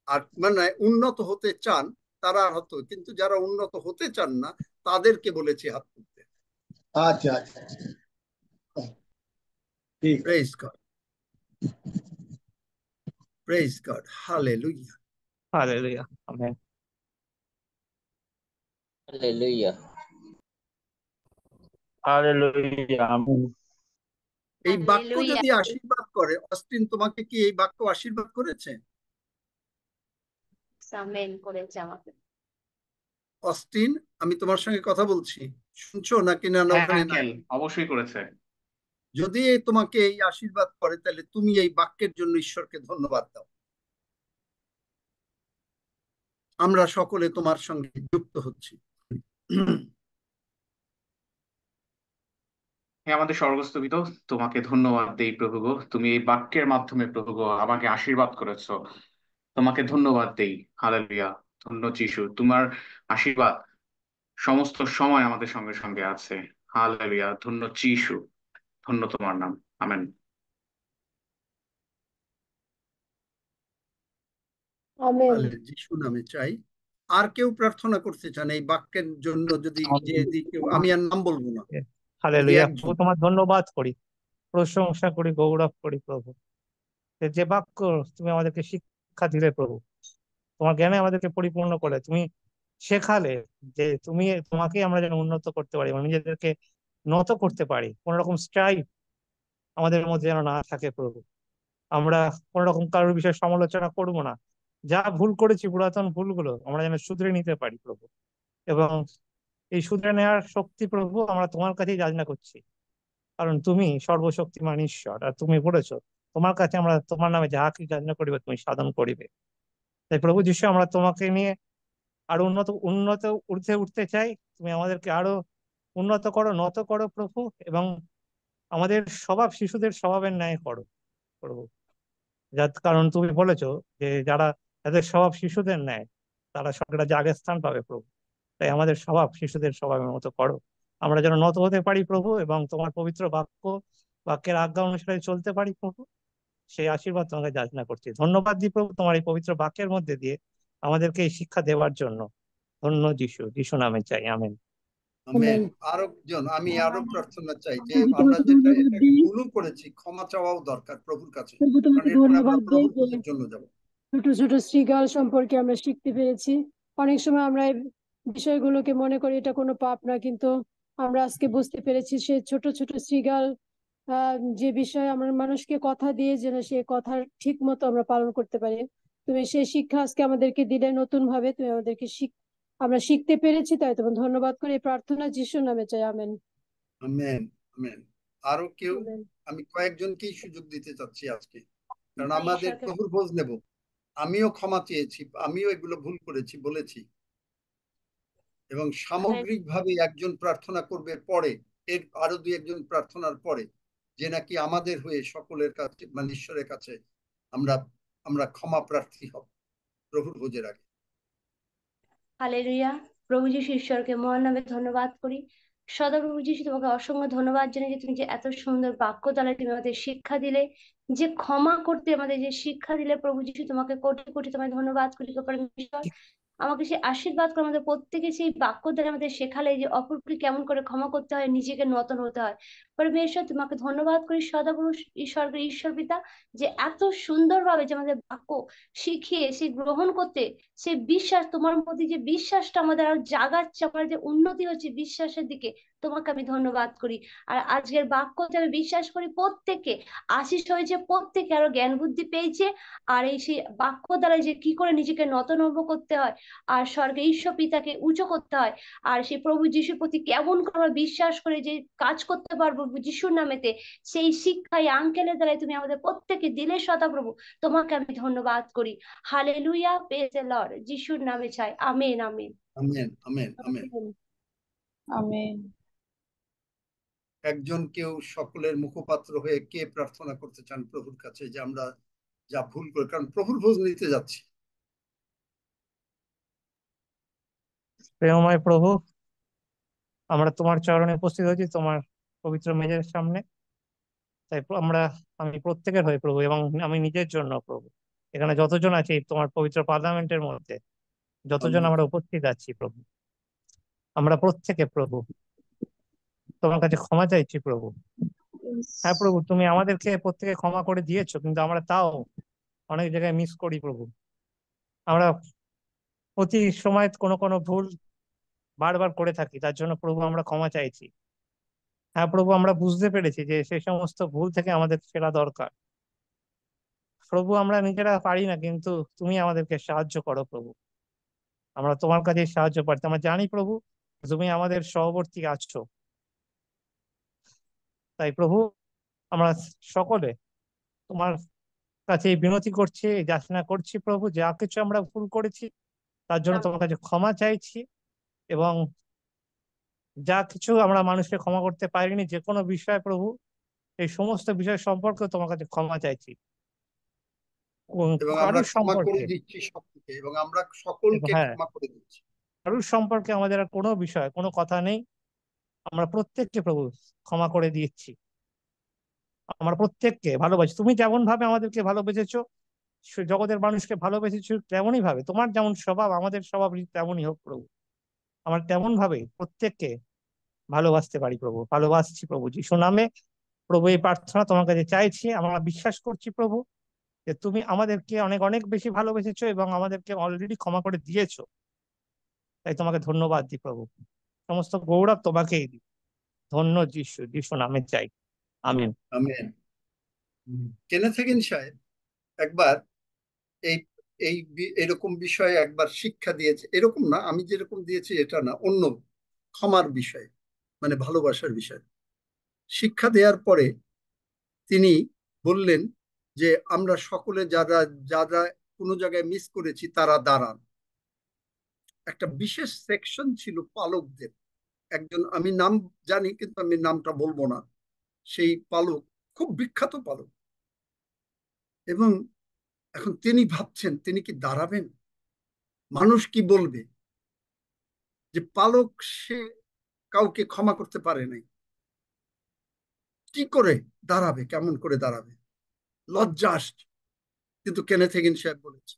আর মানে উন্নত হতে চান তারা হাত, কিন্তু যারা উন্নত হতে চান না তাদেরকে বলেছি হাত তুলতে। আচ্ছা, আচ্ছা, ঠিক আছে। Praise God, praise God, hallelujah. Hallelujah, amen. Hallelujah. Hallelujah, amen. এই বাক্য Hallelujah. যদি আশীর্বাদ করে, অস্টিন তোমাকে কি এই বাক্য আশীর্বাদ করেছে? Amen করেছে আমাকে। অস্টিন, আমি তোমার সঙ্গে কথা বলছি, শুনছো নাকি না? হ্যাঁ ওখানে নাই? আঙ্কেল, অবশ্যই করেছে। যদি তোমাকে এই আশীর্বাদ করে তাহলে তুমি এই বাক্যের জন্য ঈশ্বরকে ধন্যবাদ দাও। আমরা সকলে তোমার সঙ্গে যুক্ত হচ্ছি। হ্যাঁ আমাদের স্বর্গস্থ পিতা, তোমাকে ধন্যবাদ দেই প্রভু গো, তুমি এই বাক্যের মাধ্যমে প্রভু গো আমাকে আশীর্বাদ করেছো, তোমাকে ধন্যবাদ দেই। হালেলুয়া, ধন্য যিশু, তোমার আশীর্বাদ সমস্ত সময় আমাদের সঙ্গে সঙ্গে আছে। হালেলুয়া, ধন্য যিশু, ধন্য তোমার নাম। আমেন। আমেন। তাহলে যিশু নামে চাই। আর কেউ প্রার্থনা করতে চান এই বাক্যের জন্য? যদি কেউ, আমি আর নাম বলবো না, যদি হালেলুয়া, একজন। প্রভু তোমার ধন্যবাদ করি, প্রশংসা করি, গৌরব করি প্রভু। যে বাক্য তুমি আমাদেরকে শিক্ষা দিলে প্রভু, তোমার জ্ঞানে আমাদেরকে পরিপূর্ণ করে তুমি শেখালে যে তোমাকে আমরা যেন উন্নত করতে পারি এবং নিজেদেরকে নত করতে পারি, কোন রকম স্ট্রাইক আমাদের মধ্যে যেন না থাকে প্রভু। আমরা কোন রকম কারোর বিষয়ে সমালোচনা করব না, যা ভুল করেছি পুরাতন ভুলগুলো আমরা যেন শুধরে নিতে পারি প্রভু। এবং এই শুধরে নেওয়ার শক্তি প্রভু আমরা তোমার কাছেই যাচনা করছি, কারণ তুমি সর্বশক্তিমান ঈশ্বর, আর তুমি বলেছো তোমার কাছে আমরা তোমার নামে যাহা কি যাচনা করিবে তুমি সাধন করিবে। তাই প্রভু যিশু, আমরা তোমাকে নিয়ে আরো উন্নত উন্নত উঠতে উঠতে চাই। তুমি আমাদেরকে আরো উন্নত করো, নত করো প্রভু, এবং আমাদের স্বভাব শিশুদের স্বভাবের ন্যায় করো প্রভু। যার কারণ তুমি বলেছো যে যাদের স্বভাব শিশুদের ন্যায় তারা স্বর্গরাজ্যে আগে স্থান পাবে প্রভু। তাই আমাদের স্বভাব শিশুদের স্বভাবের মতো করো, আমরা যেন নত হতে পারি প্রভু এবং তোমার পবিত্র বাক্যের আজ্ঞা অনুসারে চলতে পারি প্রভু। সেই আশীর্বাদ তোমাকে যাচনা করছি। ধন্যবাদ দিই প্রভু তোমার এই পবিত্র বাক্যের মধ্যে দিয়ে আমাদেরকে এই শিক্ষা দেওয়ার জন্য। ধন্য যিশু, যিশু নামে চাই, আমেন। আমেন। আমি আরো প্রার্থনা চাই যে প্রভু আমরা তোমাকে যেটা ধন্যবাদ এটা দিই। ভুলও করেছি, ক্ষমা চাওয়াও দরকার প্রভুর কাছে, প্রভু কারণ তোমাকে এরপরে আমরা ধন্যবাদ দিই প্রভুর যে পথের জন্য যাব। ছোট ছোট শৃগাল সম্পর্কে আমরা শিখতে পেরেছি। অনেক সময় আমরা এই বিষয়গুলোকে মনে করি এটা কোনো পাপ না, কিন্তু আমরা আজকে বুঝতে পেরেছি সে ছোট ছোট শৃগাল যে বিষয়ে আমরা মানুষকে কথা দিয়ে যেন সে কথা ঠিক মতো আমরা পালন করতে পারি। তুমি সেই শিক্ষা আজকে আমাদেরকে দিলে নতুন ভাবে, তুমি আমাদেরকে আমরা শিখতে পেরেছি, তাই তোমার ধন্যবাদ করে এই প্রার্থনা যিশুর নামে চাই, আমেন। Amen, amen. আরো কেউ? আমেন। আমি কয়েকজনকেই সুযোগ দিতে চাচ্ছি আজকে, কারণ আমাদের প্রভুর খোঁজ নেব। আমিও ক্ষমা চেয়েছি, আমিও এগুলো ভুল করেছি বলেছি, এবং সামগ্রিকভাবে একজন প্রার্থনা করবে পরে, এর আরো দুই একজন প্রার্থনার পরে, যে নাকি আমাদের হয়ে সকলের কাছে, মানে ঈশ্বরের কাছে আমরা আমরা ক্ষমা প্রার্থী হব প্রভুর ভোজের আগে। হালেলুয়া। প্রভু যীশু ঈশ্বরকে মহান নামে ধন্যবাদ করি। সদাপ্রভু যীশু, তোমাকে অসংখ্য ধন্যবাদ জানাই যে তুমি যে এত সুন্দর বাক্য দ্বারা তুমি আমাদের শিক্ষা দিলে, যে ক্ষমা করতে আমাদের যে শিক্ষা দিলে। প্রভু যীশু, তোমাকে কোটি কোটি তোমায় ধন্যবাদ করি গো পরমেশ্বর। আমাকে সে আশীর্বাদ করে আমাদের প্রত্যেকে সেই বাক্য দ্বারা আমাদের শেখালে যে অপরকে কেমন করে ক্ষমা করতে হয়, নিজেকে নতুন হতে হয়। পরমেশ্বর, তোমাকে ধন্যবাদ করি সদাপ্রভু ঈশ্বরকে, ঈশ্বর পিতা, যে এত সুন্দরভাবে যে আমাদের বাক্য শিখিয়ে সে গ্রহণ করতে, সে বিশ্বাস, তোমার প্রতি যে বিশ্বাসটা আমাদের আরো জাগাচ্ছে, আমার যে উন্নতি হচ্ছে বিশ্বাসের দিকে, তোমাকে আমি ধন্যবাদ করি। আর আজকের বাক্যতে আমি বিশ্বাস করি প্রত্যেককে আশিস হয়েছে, প্রত্যেকে আরো জ্ঞান বুদ্ধি পেয়েছে। আর এই সেই বাক্য দ্বারা যে কি করে নিজেকে নতনম্ব করতে হয়, আর স্বর্গে ঈশ্বর পিতাকে উঁচু করতে হয়, আর সেই প্রভু যিশুর প্রতি কেমন করে আমরা বিশ্বাস করে যে কাজ করতে পারবো যিশুর নামেতে, সেই শিক্ষাই আঙ্কেলের দ্বারাই তুমি আমাদের প্রত্যেকে দিলে সদাপ্রভু। তোমাকে আমি ধন্যবাদ করি। Hallelujah, praise the lord. যিশুর নামে চাই, amen amen amen amen amen. Amen. একজন কেউ সকলের মুখপাত্র হয়ে কে প্রার্থনা করতে চান প্রভুর কাছে যে আমরা যা ভুল করে, কারণ প্রভুর ভোজ নিতে যাচ্ছি। প্রেমময় প্রভু, আমরা তোমার চরণে উপস্থিত হয়েছি, তোমার পবিত্র মেজের সামনে। তাই আমি প্রত্যেকের হয়ে প্রভু, এবং আমি নিজের জন্য প্রভু, এখানে যতজন আছি তোমার পবিত্র পার্লামেন্টের মধ্যে, যতজন আমরা উপস্থিত আছি প্রভু, আমরা প্রত্যেকে প্রভু তোমার কাছে ক্ষমা চাইছি প্রভু। হ্যাঁ প্রভু, তুমি আমাদেরকে প্রত্যেকে ক্ষমা করে দিয়েছো, কিন্তু আমরা তাও অনেক জায়গায় মিস করি প্রভু। আমরা প্রতি সময় কোনো কোনো ভুল বারবার করে থাকি, তার জন্য প্রভু আমরা ক্ষমা চাইছি। হ্যাঁ প্রভু, আমরা বুঝতে পেরেছি যে সেই সমস্ত ভুল থেকে আমাদের ফেরা দরকার প্রভু। আমরা নিজেরা পারি না, কিন্তু তুমি আমাদেরকে সাহায্য করো প্রভু। আমরা তোমার কাছে সাহায্য পাচ্ছি। আমরা জানি প্রভু তুমি আমাদের সহবর্তী আছো। তাই প্রভু, আমরা সকলে তোমার কাছে বিনতি করছি, যাচনা করছি প্রভু, যা কিছু আমরা ভুল করেছি তার জন্য তোমার কাছে ক্ষমা চাইছি। এবং যা কিছু আমরা মানুষকে ক্ষমা করতে পারিনি, যে কোনো বিষয় প্রভু, এই সমস্ত বিষয় সম্পর্কে তোমার কাছে ক্ষমা চাইছি। এবং আমরা কারুর ক্ষমা করে সম্পর্কে, দিচ্ছি সবকে, এবং আমরা সকলকে হ্যাঁ, ক্ষমা করে দিচ্ছি। কারুর সম্পর্কে আমাদের আর কোনো বিষয়, কোনো কথা নেই। আমরা প্রত্যেককে প্রভু ক্ষমা করে দিচ্ছি। আমরা প্রত্যেককে ভালোবাসি। তুমি যেমন ভাবে আমাদেরকে ভালোবেসেছো, জগতের মানুষকে ভালোবেসেছো, তেমনই ভাবে তোমার যেমন স্বভাব, আমাদের স্বভাব তেমনই হোক প্রভু। আমরা তেমন ভাবে প্রত্যেককে ভালোবাসতে পারি প্রভু। ভালোবাসছি প্রভু যিশু নামে প্রভু, এই প্রার্থনা তোমার কাছে চাইছি। আমরা বিশ্বাস করছি প্রভু যে তুমি আমাদেরকে অনেক অনেক বেশি ভালোবেসেছো এবং আমাদেরকে অলরেডি ক্ষমা করে দিয়েছো। তাই তোমাকে ধন্যবাদ দিই প্রভু। সমস্ত গৌরব তোমাকেই দিই। ধন্য যিশু, যিশু নামে চাই, আমিন। আমেন। কেনেথ হেগিন সাহেব একবার এই এই এরকম বিষয়ে একবার শিক্ষা দিয়েছে, এরকম না আমি যেরকম দিয়েছি এটা না, অন্য ক্ষমার বিষয়, মানে ভালোবাসার বিষয় শিক্ষা দেওয়ার পরে তিনি বললেন যে আমরা সকলে যারা যারা কোনো জায়গায় মিস করেছি তারা দাঁড়ান। একটা বিশেষ সেকশন ছিল পালকদের। একজন, আমি নাম জানি কিন্তু আমি নামটা বলবো না, সেই পালক খুব বিখ্যাত পালক। এবং এখন তিনি ভাবছেন তিনি কি দাঁড়াবেন, মানুষ কি বলবে যে পালক সে কাউকে ক্ষমা করতে পারে নাই, কি করে দাঁড়াবে, কেমন করে দাঁড়াবে, লজ্জা আসছে। কিন্তু কেনেথ হেগিন সাহেব বলেছে,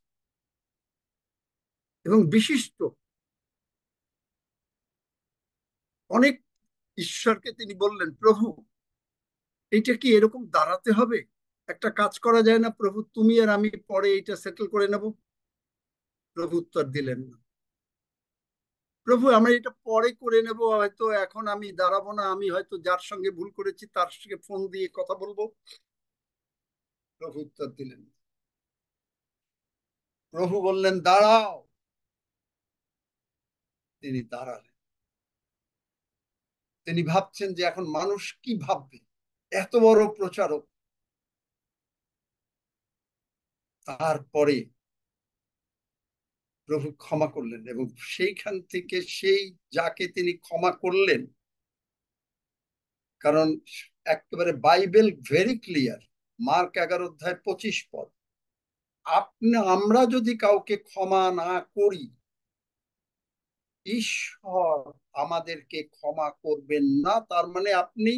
এবং বিশিষ্ট অনেক ঈশ্বরকে তিনি বললেন, প্রভু এইটা কি এরকম দাঁড়াতে হবে, একটা কাজ করা যায় না প্রভু, তুমি আর আমি পরে এটা সেটেল করে নেব। প্রভু উত্তর দিলেন না, প্রভু আমরা এটা পরে করে নেব, হয়তো এখন আমি দাঁড়াবো না, আমি হয়তো যার সঙ্গে ভুল করেছি তার সঙ্গে ফোন দিয়ে কথা বলবো। প্রভু উত্তর দিলেন, প্রভু বললেন দাঁড়াও, তিনি দাঁড়ালেন। তিনি ভাবছেন যে এখন মানুষ কি ভাববে, এত বড় প্রচারক। তারপরে প্রভু ক্ষমা করলেন, এবং সেইখান থেকে সেই যাকে তিনি ক্ষমা করলেন, কারণ একেবারে বাইবেল ভেরি ক্লিয়ার, মার্ক 11 অধ্যায় 25 পদ, আমরা যদি কাউকে ক্ষমা না করি, ঈশ্বর আমাদেরকে ক্ষমা করবেন না। তার মানে আপনি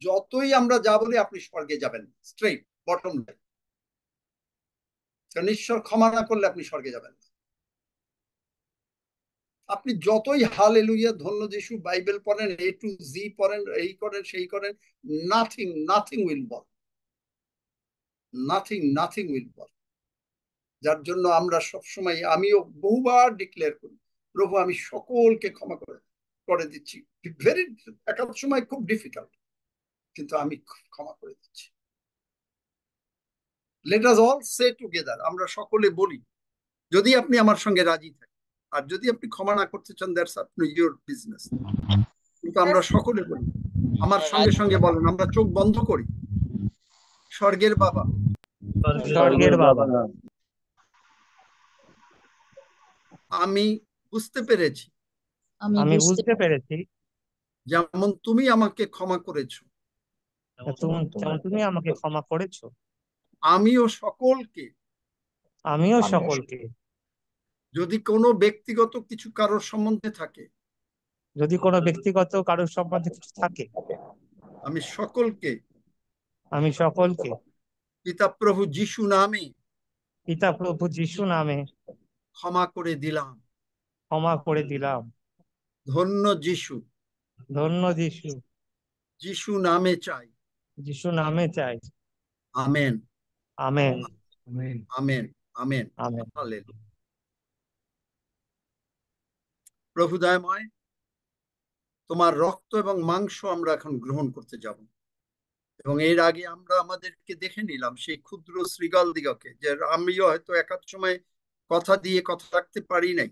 যতই আমরা যা বলি, আপনি স্বর্গে যাবেন, স্ট্রেইট বটম লাইন। কারণ ঈশ্বর ক্ষমা না করলে আপনি স্বর্গে যাবেন না। আপনি যতই হালেলুয়া, ধন্য যিশু, বাইবেল পড়েন, A to Z পড়েন, এই করেন সেই করেন, nothing will work, nothing will work. যার জন্য আমরা সবসময়, আমিও বহুবার ডিক্লেয়ার করি, প্রভু আমি সকলকে ক্ষমা করে দিচ্ছি। ভেরি, এক সময় খুব ডিফিকাল্ট, কিন্তু আমি ক্ষমা করে দিচ্ছি। লেট আস অল সে টুগেদার, আমরা সকলে বলি, যদি আপনি আমার সঙ্গে রাজি থাকেন, আর যদি আপনি ক্ষমা না করতে চান, দ্যাটস আপনি ইওর বিজনেস। কিন্তু আমরা সকলে বলি, আমার সঙ্গে সঙ্গে বলেন, আমরা চোখ বন্ধ করি। স্বর্গের বাবা, স্বর্গের বাবা, আমি বুঝতে পেরেছি, আমি বুঝতে পেরেছি যেমন তুমি আমাকে ক্ষমা করেছো, যেমন তুমি আমাকে ক্ষমা করেছো, আমিও সকলকে, যদি কোনো ব্যক্তিগত কিছু কারোর সম্বন্ধে থাকে, যদি কোনো ব্যক্তিগত কারোর সম্বন্ধে কিছু থাকে, আমি সকলকে পিতা প্রভু যিশু নামে ক্ষমা করে দিলাম। ধন্য যিশু, যিশু নামে চাই। Amen, amen, amen, amen, amen. Hallelujah. প্রভু দয়াময়, তোমার রক্ত এবং মাংস আমরা এখন গ্রহণ করতে যাব, এবং এর আগে আমরা আমাদেরকে দেখে নিলাম সেই ক্ষুদ্র শৃগাল দিগকে, যে আমিও হয়তো একাধ সময় কথা দিয়ে কথা রাখতে পারি নাই,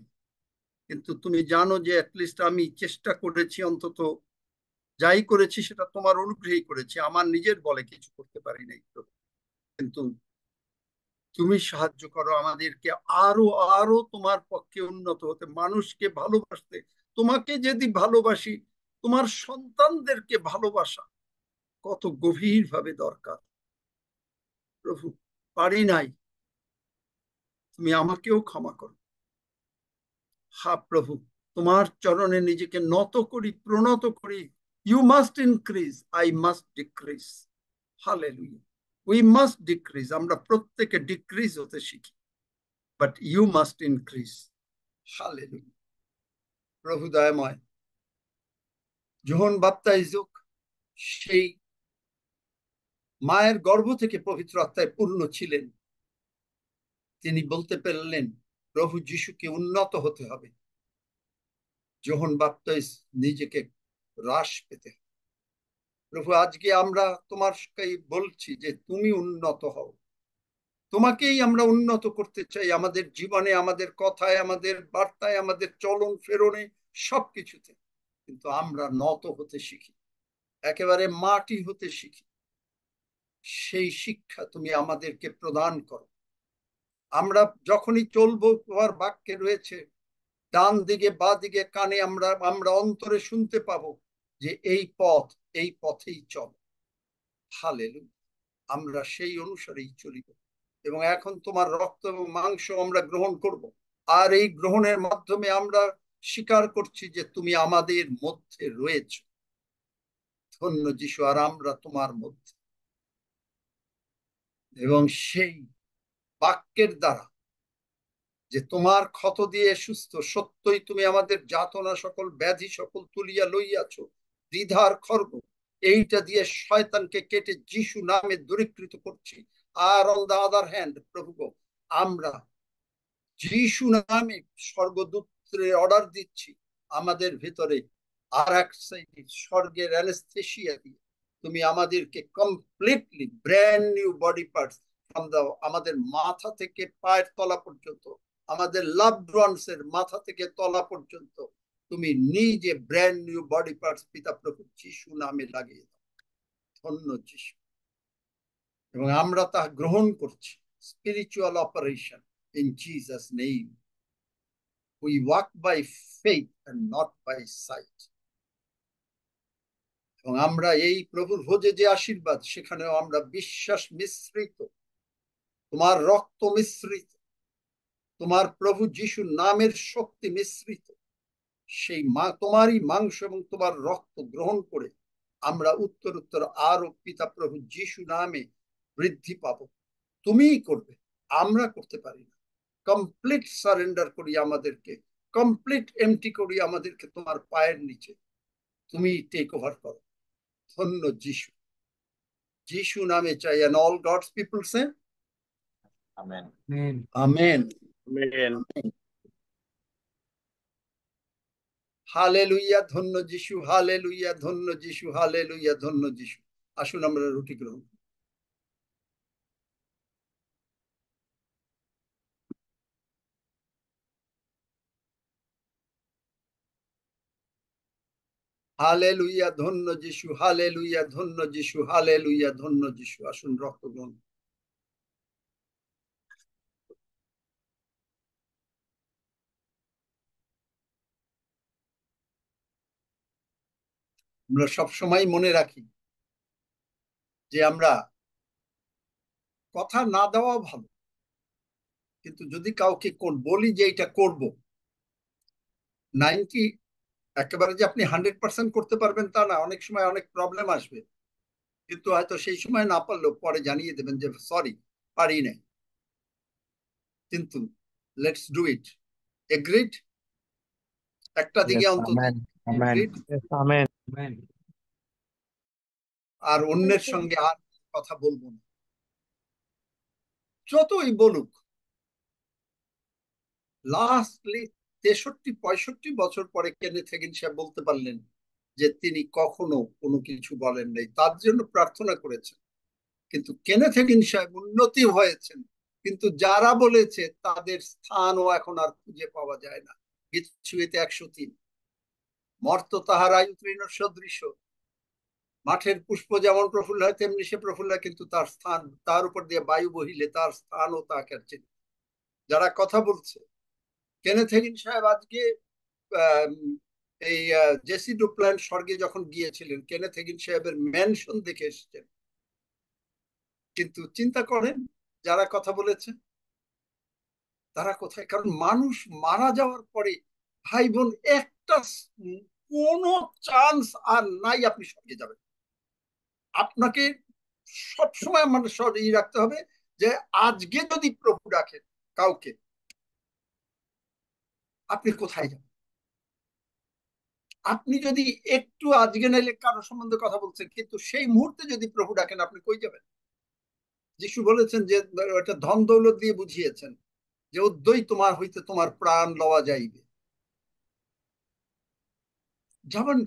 কিন্তু তুমি জানো যে অ্যাটলিস্ট আমি চেষ্টা করেছি, অন্তত যাই করেছি সেটা তোমার অনুগ্রহেই করেছি, আমার নিজের বলে কিছু করতে পারি নাই। কিন্তু তুমি সাহায্য করো আমাদেরকে আরো আরো তোমার পক্ষে উন্নত হতে, মানুষকে ভালোবাসতে। তোমাকে যদি ভালোবাসি, তোমার সন্তানদেরকে ভালোবাসা কত গভীর ভাবে দরকার। প্রভু, পারি নাই, তুমি আমাকেও ক্ষমা করো। হা প্রভু, তোমার চরণে নিজেকে নত করি, প্রণত করি। You must increase, I must decrease. Hallelujah. We must decrease, আমরা প্রত্যেকে ডিক্রিজ হতে শিখি, but you must increase. Hallelujah. প্রভু দয়াময়, যোহন বাপ্তাইজক সেই মায়ের গর্ভ থেকে পবিত্র আত্মায় পূর্ণ ছিলেন, তিনি বলতে পারলেন প্রভু যিশুকে উন্নত হতে হবে। যোহন বাপ্তাইজ নিজেকে হ্রাস পেতে। প্রভু, আজকে আমরা তোমাকে বলছি যে তুমি উন্নত হও, তোমাকেই আমরা উন্নত করতে চাই, আমাদের জীবনে, আমাদের কথায়, আমাদের বার্তায়, আমাদের চলন ফেরনে, সবকিছুতে। কিন্তু আমরা নত হতে শিখি, একেবারে মাটি হতে শিখি। সেই শিক্ষা তুমি আমাদেরকে প্রদান করো। আমরা যখনই চলবো, তোমার বাক্যে রয়েছে, ডান দিকে বা দিকে কানে আমরা অন্তরে শুনতে পাবো যে এই পথেই চল। হালেলুয়া। আমরা সেই অনুসারেই চলিব, এবং এখন তোমার রক্ত এবং মাংস আমরা গ্রহণ করব, আর এই গ্রহণের মাধ্যমে আমরা স্বীকার করছি যে তুমি আমাদের মধ্যে রয়েছ। ধন্য যিশু, আর আমরা তোমার মধ্যে, এবং সেই বাক্যের দ্বারা যে তোমার ক্ষত দিয়ে সুস্থ, সত্যই তুমি আমাদের যাতনা সকল, ব্যাধি সকল তুলিয়া লইয়াছ, দ্বিধার খর্গ এইটা দিয়ে শয়তানকে কেটে যিশু নামে দূরীকৃত করছি। আর অন দা আদার হ্যান্ড, প্রভু গো, আমরা যিশু নামে স্বর্গদূতের অর্ডার দিচ্ছি আমাদের ভিতরে আর এক সাইডে স্বর্গের অ্যানেস্থেসিয়া দিয়ে তুমি আমাদেরকে completely brand new body parts from the, আমাদের মাথা থেকে পায়ের তলা পর্যন্ত, আমাদের লাভড ওয়ান্স এর মাথা থেকে তলা পর্যন্ত তুমি নিজে ব্র্যান্ড নিউ বডি পার্টস পিতা প্রভু যিশু নামে লাগিয়ে দাও। ধন্য যিশু। এবং আমরা তা গ্রহণ করছি, spiritual operation in Jesus' name. We walk by faith and not by sight. এবং আমরা এই প্রভুর ভোজে যে আশীর্বাদ, সেখানেও আমরা বিশ্বাস মিশ্রিত তোমার রক্ত মিশ্রিত, তোমার প্রভু যিশু নামের শক্তি মিশ্রিত সেই তোমারই মাংস এবং তোমার রক্ত গ্রহণ করে আমরা উত্তর উত্তর আরো পিতা প্রভু যিশু নামে বৃদ্ধি পাবো। তুমিই করবে, আমরা করতে পারি না। কমপ্লিট সারেন্ডার করি আমাদেরকে, কমপ্লিট এমটি করি আমাদেরকে তোমার পায়ের নিচে। তুমি টেক ওভার করো। ধন্য যিশু, যিশু নামে চাই। and all God's people say amen. amen. Amen. Hallelujah, ধন্য যিশু, হালেলুইয়া, ধন্য যিশু, হালেলুইয়া, ধন্য যিশু। আসুন আমরা রুটি গ্রহণ করি। হালেলুইয়া, ধন্য যিশু, হালেলুইয়া, ধন্য যিশু, হালেলুইয়া, ধন্য যিশু। আসুন রক্ত গ্রহণ। আমরা সবসময় মনে রাখি যে আমরা কথা না দেওয়া ভালো, কিন্তু যদি কাউকে বলি যে এটা করব, 90 একেবারে যে আপনি 100% করতে পারবেন তা না। অনেক সময় অনেক প্রবলেম আসবে, কিন্তু হয়তো সেই সময় না পারলেও পরে জানিয়ে দেবেন যে সরি, পারি নাই। কিন্তু লেটস ডু ইট। এগ্রিড? একটা দিকে Yes, অন্তত amen. Amen. agreed? Yes, amen. আর অন্যের সঙ্গে আর কথা বলবো না, যতই বলুক। লাস্টলি 63-65 বছর পরে কেনেথ হেগিন সাহেব বলতে পারলেন যে তিনি কখনো কোনো কিছু বলেন নাই, তার জন্য প্রার্থনা করেছেন। কিন্তু কেনেথ হেগিন সাহেব উন্নতি হয়েছেন, কিন্তু যারা বলেছে তাদের স্থানও এখন আর খুঁজে পাওয়া যায় না। গীতসুইতে 103, মর্ত তাহার আয়ু তৃণ সদৃশ, মাঠের পুষ্প যেমন প্রফুল্ল হয় তেমনি সে প্রফুল্ল হয়, কিন্তু তার স্থান, তার উপর দিয়ে বায়ু বহিলে তার স্থানও তাকে চিনে। যারা কথা বলছে, কেনেথ হেগিন সাহেব আজকে এই জেসি ডুপ্ল্যান স্বর্গে যখন গিয়েছিলেন, কেনেথ হেগিন সাহেবের ম্যানশন দেখে এসেছেন। কিন্তু চিন্তা করেন যারা কথা বলেছে তারা কোথায়? কারণ মানুষ মারা যাওয়ার পরে ভাই বোন একটা কোনো চান্স আর নাই আপনি স্বর্গে যাবেন। আপনাকে সবসময় আমাদের স্মরণে রাখতে হবে যে আজকে যদি প্রভু ডাকেন কাউকে, আপনি কোথায় যাবেন? আপনি যদি একটু আজকে নাইলে কারো সম্বন্ধে কথা বলছেন, কিন্তু সেই মুহূর্তে যদি প্রভু ডাকেন, আপনি কই যাবেন? যিশু বলেছেন যে এটা ধন দৌলত দিয়ে বুঝিয়েছেন যে উদ্যই তোমার হইতে তোমার প্রাণ লওয়া যাইবে। যাবেন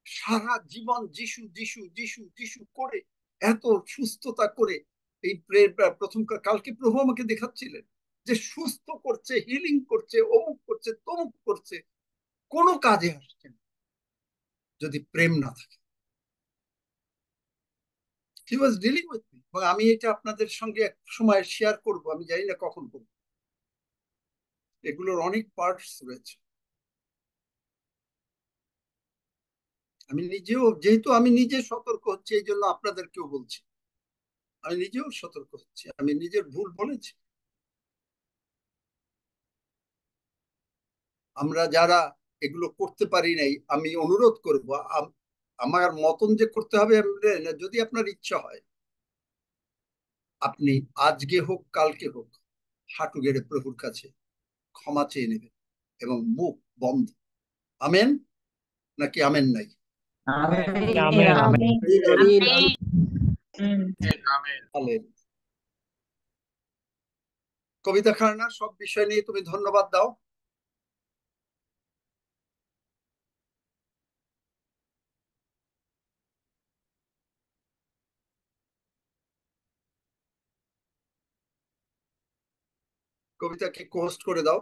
সারা জীবন যিশু যিশু যিশু যিশু করে, এত সুস্থতা করে। এই প্রথম কালকে প্রভু আমাকে দেখাচ্ছিলেন যে সুস্থ করছে, হিলিং করছে, অমুক করছে, তমুক করছে, কোনো কাজে আসছে না যদি প্রেম না থাকে। হি ওয়াজ ডিলিং উইথ মি, এবং আমি এটা আপনাদের সঙ্গে এক সময় শেয়ার করব, আমি জানি না কখন করব। এগুলোর অনেক পার্টস রয়েছে। আমি নিজেও, যেহেতু আমি নিজে সতর্ক হচ্ছি, এই জন্য আপনাদেরকেও বলছি। আমি নিজেও সতর্ক হচ্ছি, আমি নিজের ভুল বলেছি। আমরা যারা এগুলো করতে পারি নাই, আমি অনুরোধ করব, আমার মতন যে করতে হবে যদি আপনার ইচ্ছা হয়, আপনি আজকে হোক কালকে হোক হাঁটু গেড়ে প্রভুর কাছে ক্ষমা চেয়ে নেবেন এবং মুখ বন্ধ। আমেন নাকি আমেন নাই? Amen. আমেন। কবিতা খান্না, সব বিষয় নিয়ে তুমি ধন্যবাদ দাও। কবিতাকে কোস্ট করে দাও।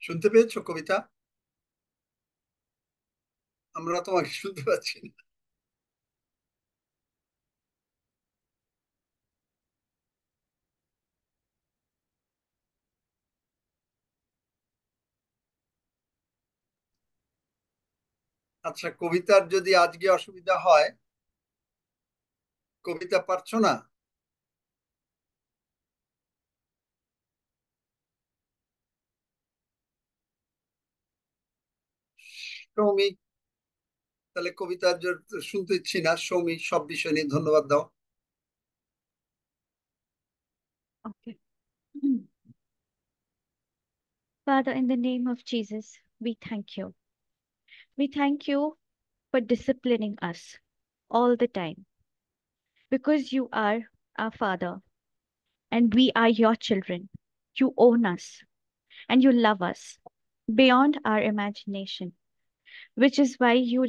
শুনতে পেয়েছো কবিতা? আমরা তোমাকে শুনতে পাচ্ছি না। আচ্ছা, কবিতার যদি আজকে অসুবিধা হয়, কবিতা পারছো না? সৌমিক, তাহলে কবিতার শুনতে ইচ্ছি না। সৌমিক সব বিষয় নিয়ে ধন্যবাদ দাও। Okay. Father, in the name of Jesus, we thank you. We thank you for disciplining us all the time because you are our Father and we are your children. You own us and you love us beyond our imagination, which is why you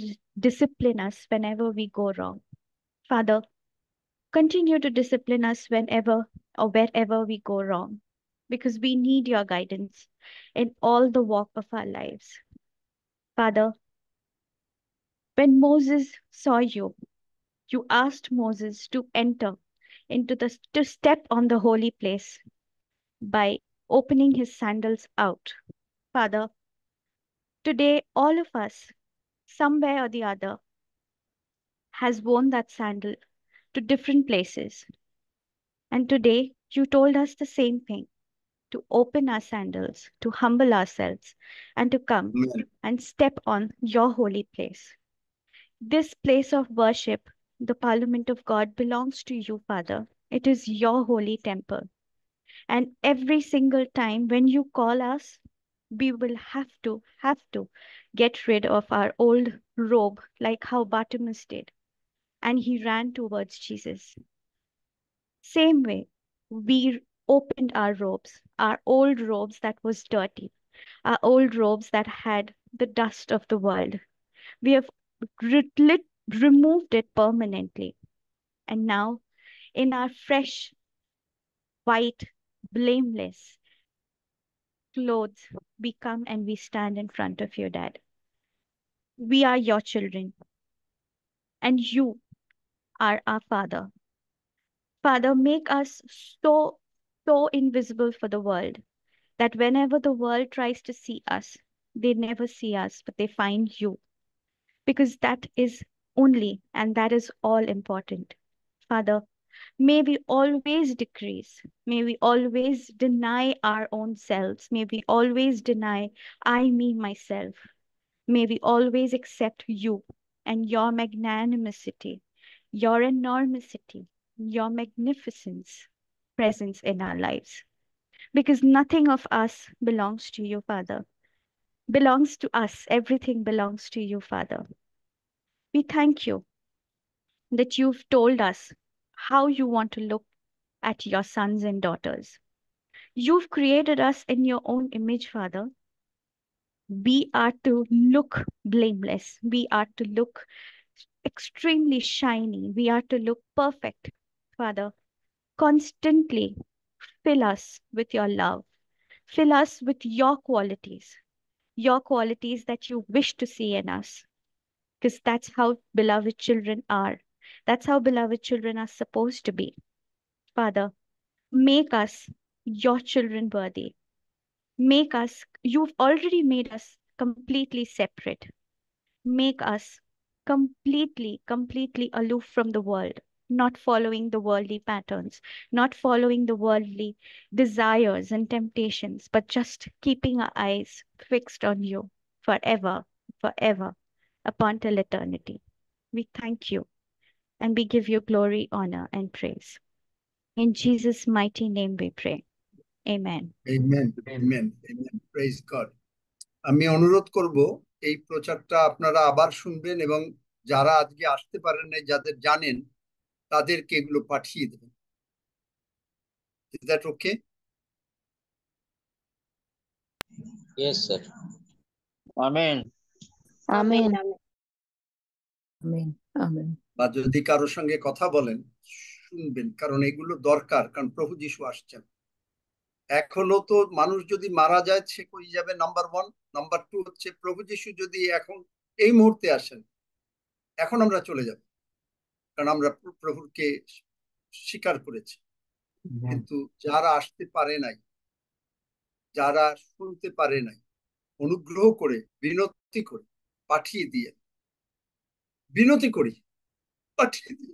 discipline us whenever we go wrong. Father, continue to discipline us whenever or wherever we go wrong, because we need your guidance in all the walk of our lives. Father, when Moses saw you, you asked Moses to enter to step on the holy place by opening his sandals out. Father, today all of us, somewhere or the other, has worn that sandal to different places. And today you told us the same thing, to open our sandals, to humble ourselves, and to come Amen. and step on your holy place. This place of worship, the Parliament of God, belongs to you, Father. It is your holy temple. And every single time when you call us, we will have to get rid of our old robe, like how Bartimaeus did. And he ran towards Jesus. Same way, we opened our robes, our old robes that was dirty, our old robes that had the dust of the world. We have removed it permanently. And now, in our fresh, white, blameless clothes, we come and we stand in front of you, Dad. We are your children, and you are our Father. Father, make us so invisible for the world that whenever the world tries to see us, they never see us, but they find you. Because that is only and that is all important. Father, may we always decrease. May we always deny our own selves. May we always deny I, me, myself. May we always accept you and your magnanimity, your enormity, your magnificence presence in our lives. Because nothing of us belongs to you, Father. Belongs to us. Everything belongs to you, Father. We thank you that you've told us how you want to look at your sons and daughters. You've created us in your own image, Father. We are to look blameless. We are to look extremely shiny. We are to look perfect, Father. Constantly fill us with your love. Fill us with your qualities that you wish to see in us. Because that's how beloved children are. That's how beloved children are supposed to be. Father, make us your children worthy. You've already made us completely separate. Make us completely aloof from the world, not following the worldly patterns, not following the worldly desires and temptations, but just keeping our eyes fixed on you forever, upon till eternity. We thank you and we give you glory, honor, and praise. In Jesus' mighty name we pray. Amen. Amen. Amen. Amen. Praise God. আমি অনুরোধ করব এই প্রচারটা আপনারা আবার শুনবেন এবং যারা আজকে আসতে পারেন নাই, যাদের জানেন, তাদেরকে এগুলো পাঠিয়ে দেবেন। Is that okay? Yes, sir. Amen. Amen. Amen amen বা যদি কারোর সঙ্গে কথা বলেন, শুনবেন, কারণ এগুলো দরকার, কারণ প্রভু যীশু আসছেন। এখনো তো মানুষ যদি মারা যায় সে কই যাবে, নাম্বার 1। নাম্বার 2 হচ্ছে প্রভু যীশু যদি এখন এই মুহূর্তে আসেন, এখন আমরা চলে যাব, কারণ আমরা প্রভুকে স্বীকার করেছি। কিন্তু যারা আসতে পারে নাই, যারা শুনতে পারে নাই, অনুগ্রহ করে বিনতি করে পাঠিয়ে দিয়ে বিনতি করি পাঠিয়ে দিন।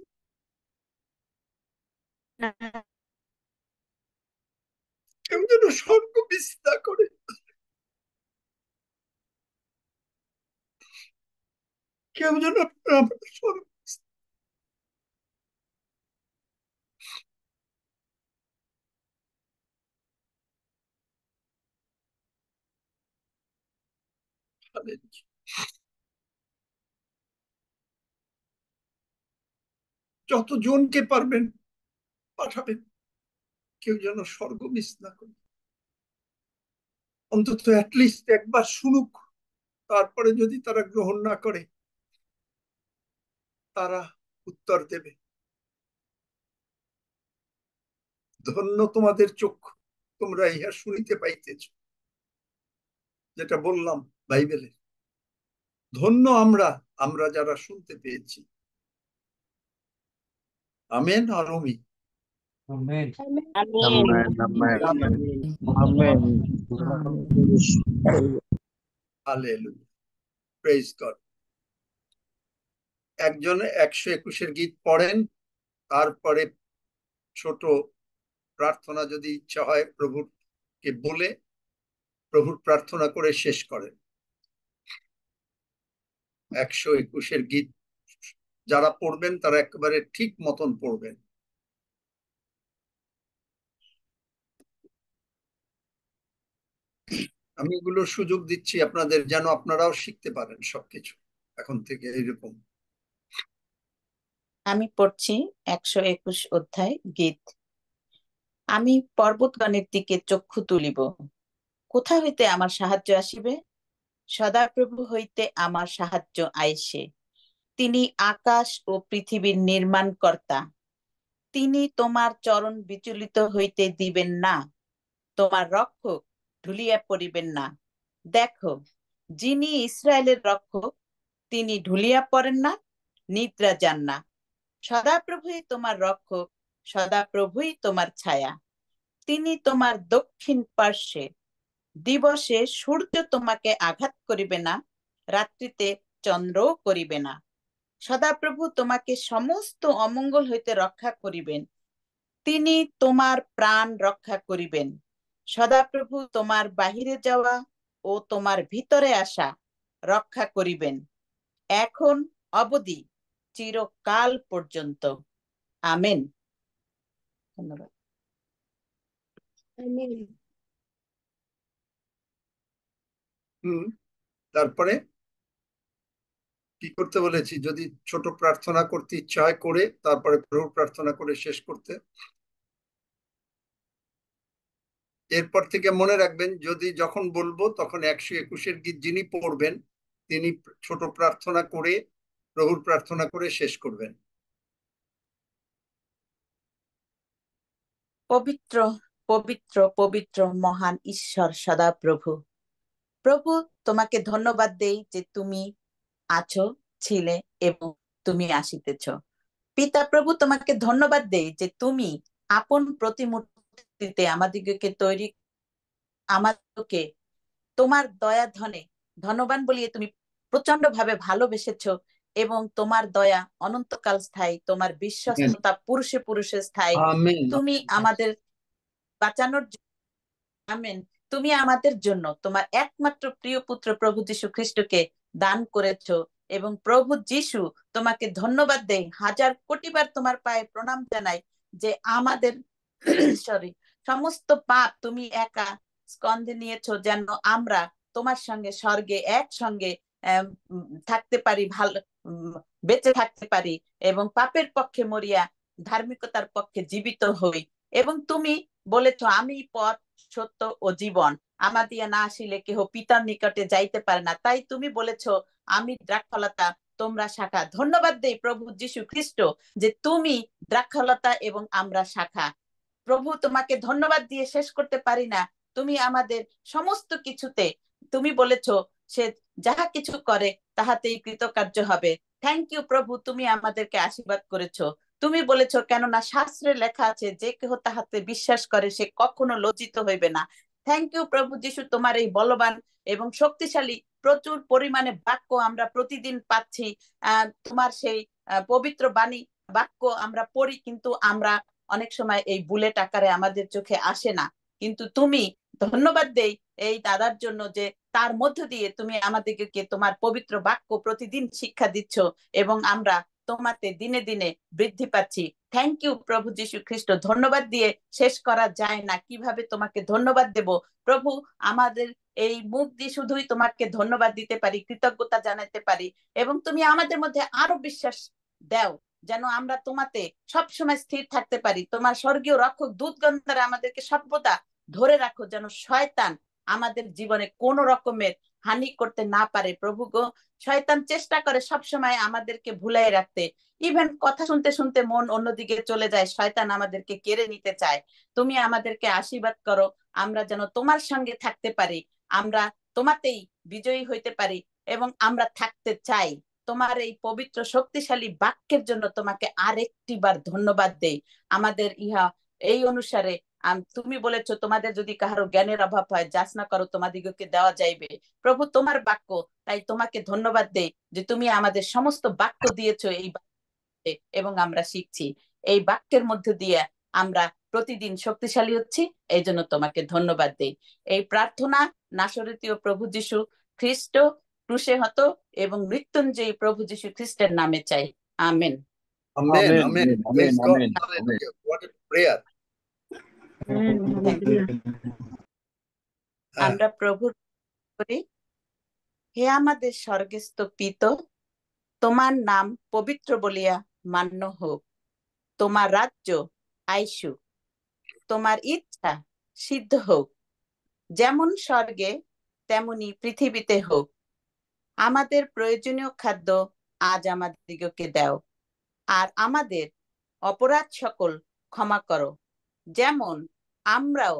কেউ যেন স্বর্গ মিস না করে, কেউ যেন স্বর্গ যতজনকে পারবেন পাঠাবেন, কেউ যেন স্বর্গ মিস না করে, অন্তত অ্যাটলিস্ট একবার শুনুক, তারপরে যদি তারা গ্রহণ না করে তারা উত্তর দেবে। ধন্য তোমাদের চক্ষু, তোমরা ইহা শুনিতে পাইতেছ, যেটা বললাম বাইবেলে। ধন্য আমরা, আমরা যারা শুনতে পেয়েছি। আমেন আর অমি। আমেন। Hallelujah, praise God. একজনে 121 গীত পড়েন, তারপরে ছোট প্রার্থনা যদি ইচ্ছা হয় প্রভুকে বলে প্রভুর প্রার্থনা করে শেষ করেন। 121 গীত যারা পড়বেন তারা একেবারে ঠিক মতন পড়বেন। আমি এগুলোর সুযোগ দিচ্ছি আপনাদের, যেন আপনারাও শিখতে পারেন সবকিছু এখন থেকে এইরকম। আমি পড়ছি 121 অধ্যায় গীত। আমি পর্বতগণের দিকে চক্ষু তুলিব, কোথা হইতে আমার সাহায্য আসিবে? সদাপ্রভু হইতে আমার সাহায্য আইসে। তিনি আকাশ ও পৃথিবীর নির্মাণকর্তা। তিনি তোমার চরণ বিচলিত হইতে দিবেন না, তোমার রক্ষক ঢুলিয়া পড়িবেন না। দেখো, যিনি ইসরায়েলের রক্ষক, তিনি ঢুলিয়া পড়েন না, নিদ্রা যান না। সদাপ্রভুই তোমার রক্ষক, সদাপ্রভুই তোমার ছায়া। তিনি তোমার দক্ষিণ পার্শ্বে। দিবসে সূর্য তোমাকে আঘাত করিবে না, রাত্রিতে চন্দ্রও করিবে না। সদাপ্রভু তোমাকে সমস্ত অমঙ্গল হইতে রক্ষা করিবেন। তিনি তোমার প্রাণ রক্ষা করিবেন। সদাপ্রভু তোমার বাহিরে যাওয়া ও তোমার ভিতরে আসা রক্ষা করিবেন, এখন অবধি চিরকাল পর্যন্ত। আমেন। ধন্যবাদ। তারপরে কি করতে বলেছি? যদি ছোট প্রার্থনা করতে ইচ্ছা হয় করে, তারপরে প্রভু প্রার্থনা করে শেষ করতে। এরপর থেকে মনে রাখবেন, যদি যখন বলবো তখন 121 গীত যিনি পড়বেন তিনি ছোট প্রার্থনা করে প্রভুর প্রার্থনা করে শেষ করবেন। পবিত্র পবিত্র পবিত্র মহান ঈশ্বর সদাপ্রভু, প্রভু তোমাকে ধন্যবাদ দেই যে তুমি আছো, ছিলে এবং তুমি আসিতেছ। পিতা প্রভু তোমাকে ধন্যবাদ দেই যে তুমি আপন প্রতিমূর্তিতে আমাদিগকে তৈরি, আমাদেরকে তোমার দয়া ধনে ধনবান বলিয়ে তুমি প্রচন্ড ভাবে ভালোবেসেছ এবং তোমার দয়া অনন্তকাল স্থায়ী, তোমার বিশ্বস্ততা পুরুষে পুরুষে স্থায়ী। তুমি আমাদের বাঁচানোর, আমেন, তুমি আমাদের জন্য তোমার একমাত্র প্রিয় পুত্র প্রভু যীশু খ্রিস্টকে দান করেছো এবং প্রভু যীশু তোমাকে ধন্যবাদ দেই, হাজার কোটিবার তোমার পায়ে প্রণাম জানাই যে আমাদের সমস্ত পাপ তুমি একা স্কন্ধে নিয়েছো, যেন আমরা তোমার সঙ্গে স্বর্গে একসঙ্গে থাকতে পারি, ভালো বেঁচে থাকতে পারি এবং পাপের পক্ষে মরিয়া ধার্মিকতার পক্ষে জীবিত হই। এবং তুমি বলেছো আমি পথ সত্য ও জীবন, আমার দিয়া না আসিলে কেহ পিতার নিকটে যাইতে পারে না। তাই তুমি বলেছো আমি দ্রাক্ষালতা, তোমরা শাখা। ধন্যবাদ দেই প্রভু যীশু খ্রিস্ট যে তুমি দ্রাক্ষালতা এবং আমরা শাখা। প্রভু তোমাকে ধন্যবাদ দিয়ে শেষ করতে পারি না। তুমি আমাদের সমস্ত কিছুতে, তুমি বলেছো সে যাহা কিছু করে তাহাতেই কৃতকার্য হবে। থ্যাংক ইউ প্রভু, তুমি আমাদেরকে আশীর্বাদ করেছো। তুমি বলেছো কেননা শাস্ত্রে লেখা আছে যে কেহ তাহাতে বিশ্বাস করে সে কখনো লজ্জিত হইবে না। থ্যাংক ইউ প্রভু যীশু, তোমার এই বলবান এবং শক্তিশালী প্রচুর পরিমাণে বাক্য আমরা প্রতিদিন পাচ্ছি। তোমার সেই পবিত্র বাণী বাক্য আমরা পড়ি, কিন্তু আমরা অনেক সময় এই বুলেট আকারে আমাদের চোখে আসে না। কিন্তু তুমি, ধন্যবাদ দেই এই দাদার জন্য যে তার মধ্য দিয়ে তুমি আমাদেরকে তোমার পবিত্র বাক্য প্রতিদিন শিক্ষা দিচ্ছ এবং আমরা তোমাতে দিনে দিনে বৃদ্ধি পাচ্ছি। থ্যাংক ইউ প্রভু যীশু খ্রিস্ট। ধন্যবাদ দিয়ে শেষ করা যায় না, কিভাবে তোমাকে ধন্যবাদ দেব প্রভু। আমাদের এই মুখ দিয়ে শুধুই তোমাকে ধন্যবাদ দিতে পারি, কৃতজ্ঞতা জানাতে পারি, এবং তুমি আমাদের মধ্যে আরো বিশ্বাস দাও যেন আমরা তোমাতে সবসময় স্থির থাকতে পারি। তোমার স্বর্গীয় রক্ষক দূতগণ দ্বারা আমাদেরকে সর্বদা ধরে রাখো, যেন শয়তান আমাদের জীবনে কোন রকমের হানি করতে না পারে। প্রভু গো, শয়তান চেষ্টা করে সবসময় আমাদেরকে ভুলাই রাখতে, ইভেন কথা শুনতে শুনতে মন অন্যদিকে চলে যায়, শয়তান আমাদেরকে কেড়ে নিতে চায়। তুমি আমাদেরকে আশীর্বাদ করো, আমরা যেন তোমার সঙ্গে থাকতে পারি, আমরা তোমাতেই বিজয়ী হইতে পারি, এবং আমরা থাকতে চাই। তোমার এই পবিত্র শক্তিশালী বাক্যের জন্য তোমাকে আরেকটি বার ধন্যবাদ দেই। আমাদের ইহা এই অনুসারে তুমি বলেছো, তোমাদের যদি কারো জ্ঞানের অভাব হয়, যাচনা করো, তোমাদিগকে দেওয়া যাইবে। প্রভু, তোমার বাক্য, তাই তোমাকে ধন্যবাদ দেই যে তুমি আমাদের সমস্ত বাক্য দিয়েছো এই বাক্যে, এবং আমরা শিখছি। এই বাক্যের মধ্য দিয়ে আমরা প্রতিদিন শক্তিশালী হচ্ছি, এই জন্য তোমাকে ধন্যবাদ দেই। এই প্রার্থনা নাসরতীয় প্রভু যীশু খ্রিস্ট ক্রুশে হত এবং মৃত্যুঞ্জয়ী প্রভু যীশু খ্রিস্টের নামে চাই। Amen. Amen. Amen. Amen. Amen. Praise God. Amen. Hallelujah. What a prayer. আমরা প্রভুর করি, হে আমাদের স্বর্গস্থ পিত, তোমার নাম পবিত্র বলিয়া মান্য হোক, তোমার রাজ্য আইসু, তোমার ইচ্ছা সিদ্ধ হোক, যেমন স্বর্গে তেমনি পৃথিবীতে হোক। আমাদের প্রয়োজনীয় খাদ্য আজ আমাদিগকে দাও, আর আমাদের অপরাধ সকল ক্ষমা করো, যেমন আমরাও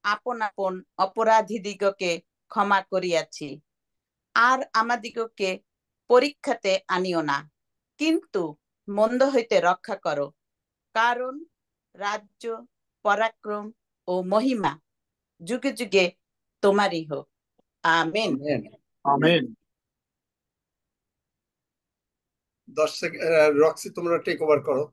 আপন আপন অপরাধীদিগকে ক্ষমা করিয়াছি। আর আমাদিগকে পরীক্ষাতে আনিও না, কিন্তু মন্দ হইতে রক্ষা করো, কারণ রাজ্য, পরাক্রম ও মহিমা যুগে যুগে তোমারই হোক। আমেন। Amen. রক্সি, তোমরা টেক ওভার করো।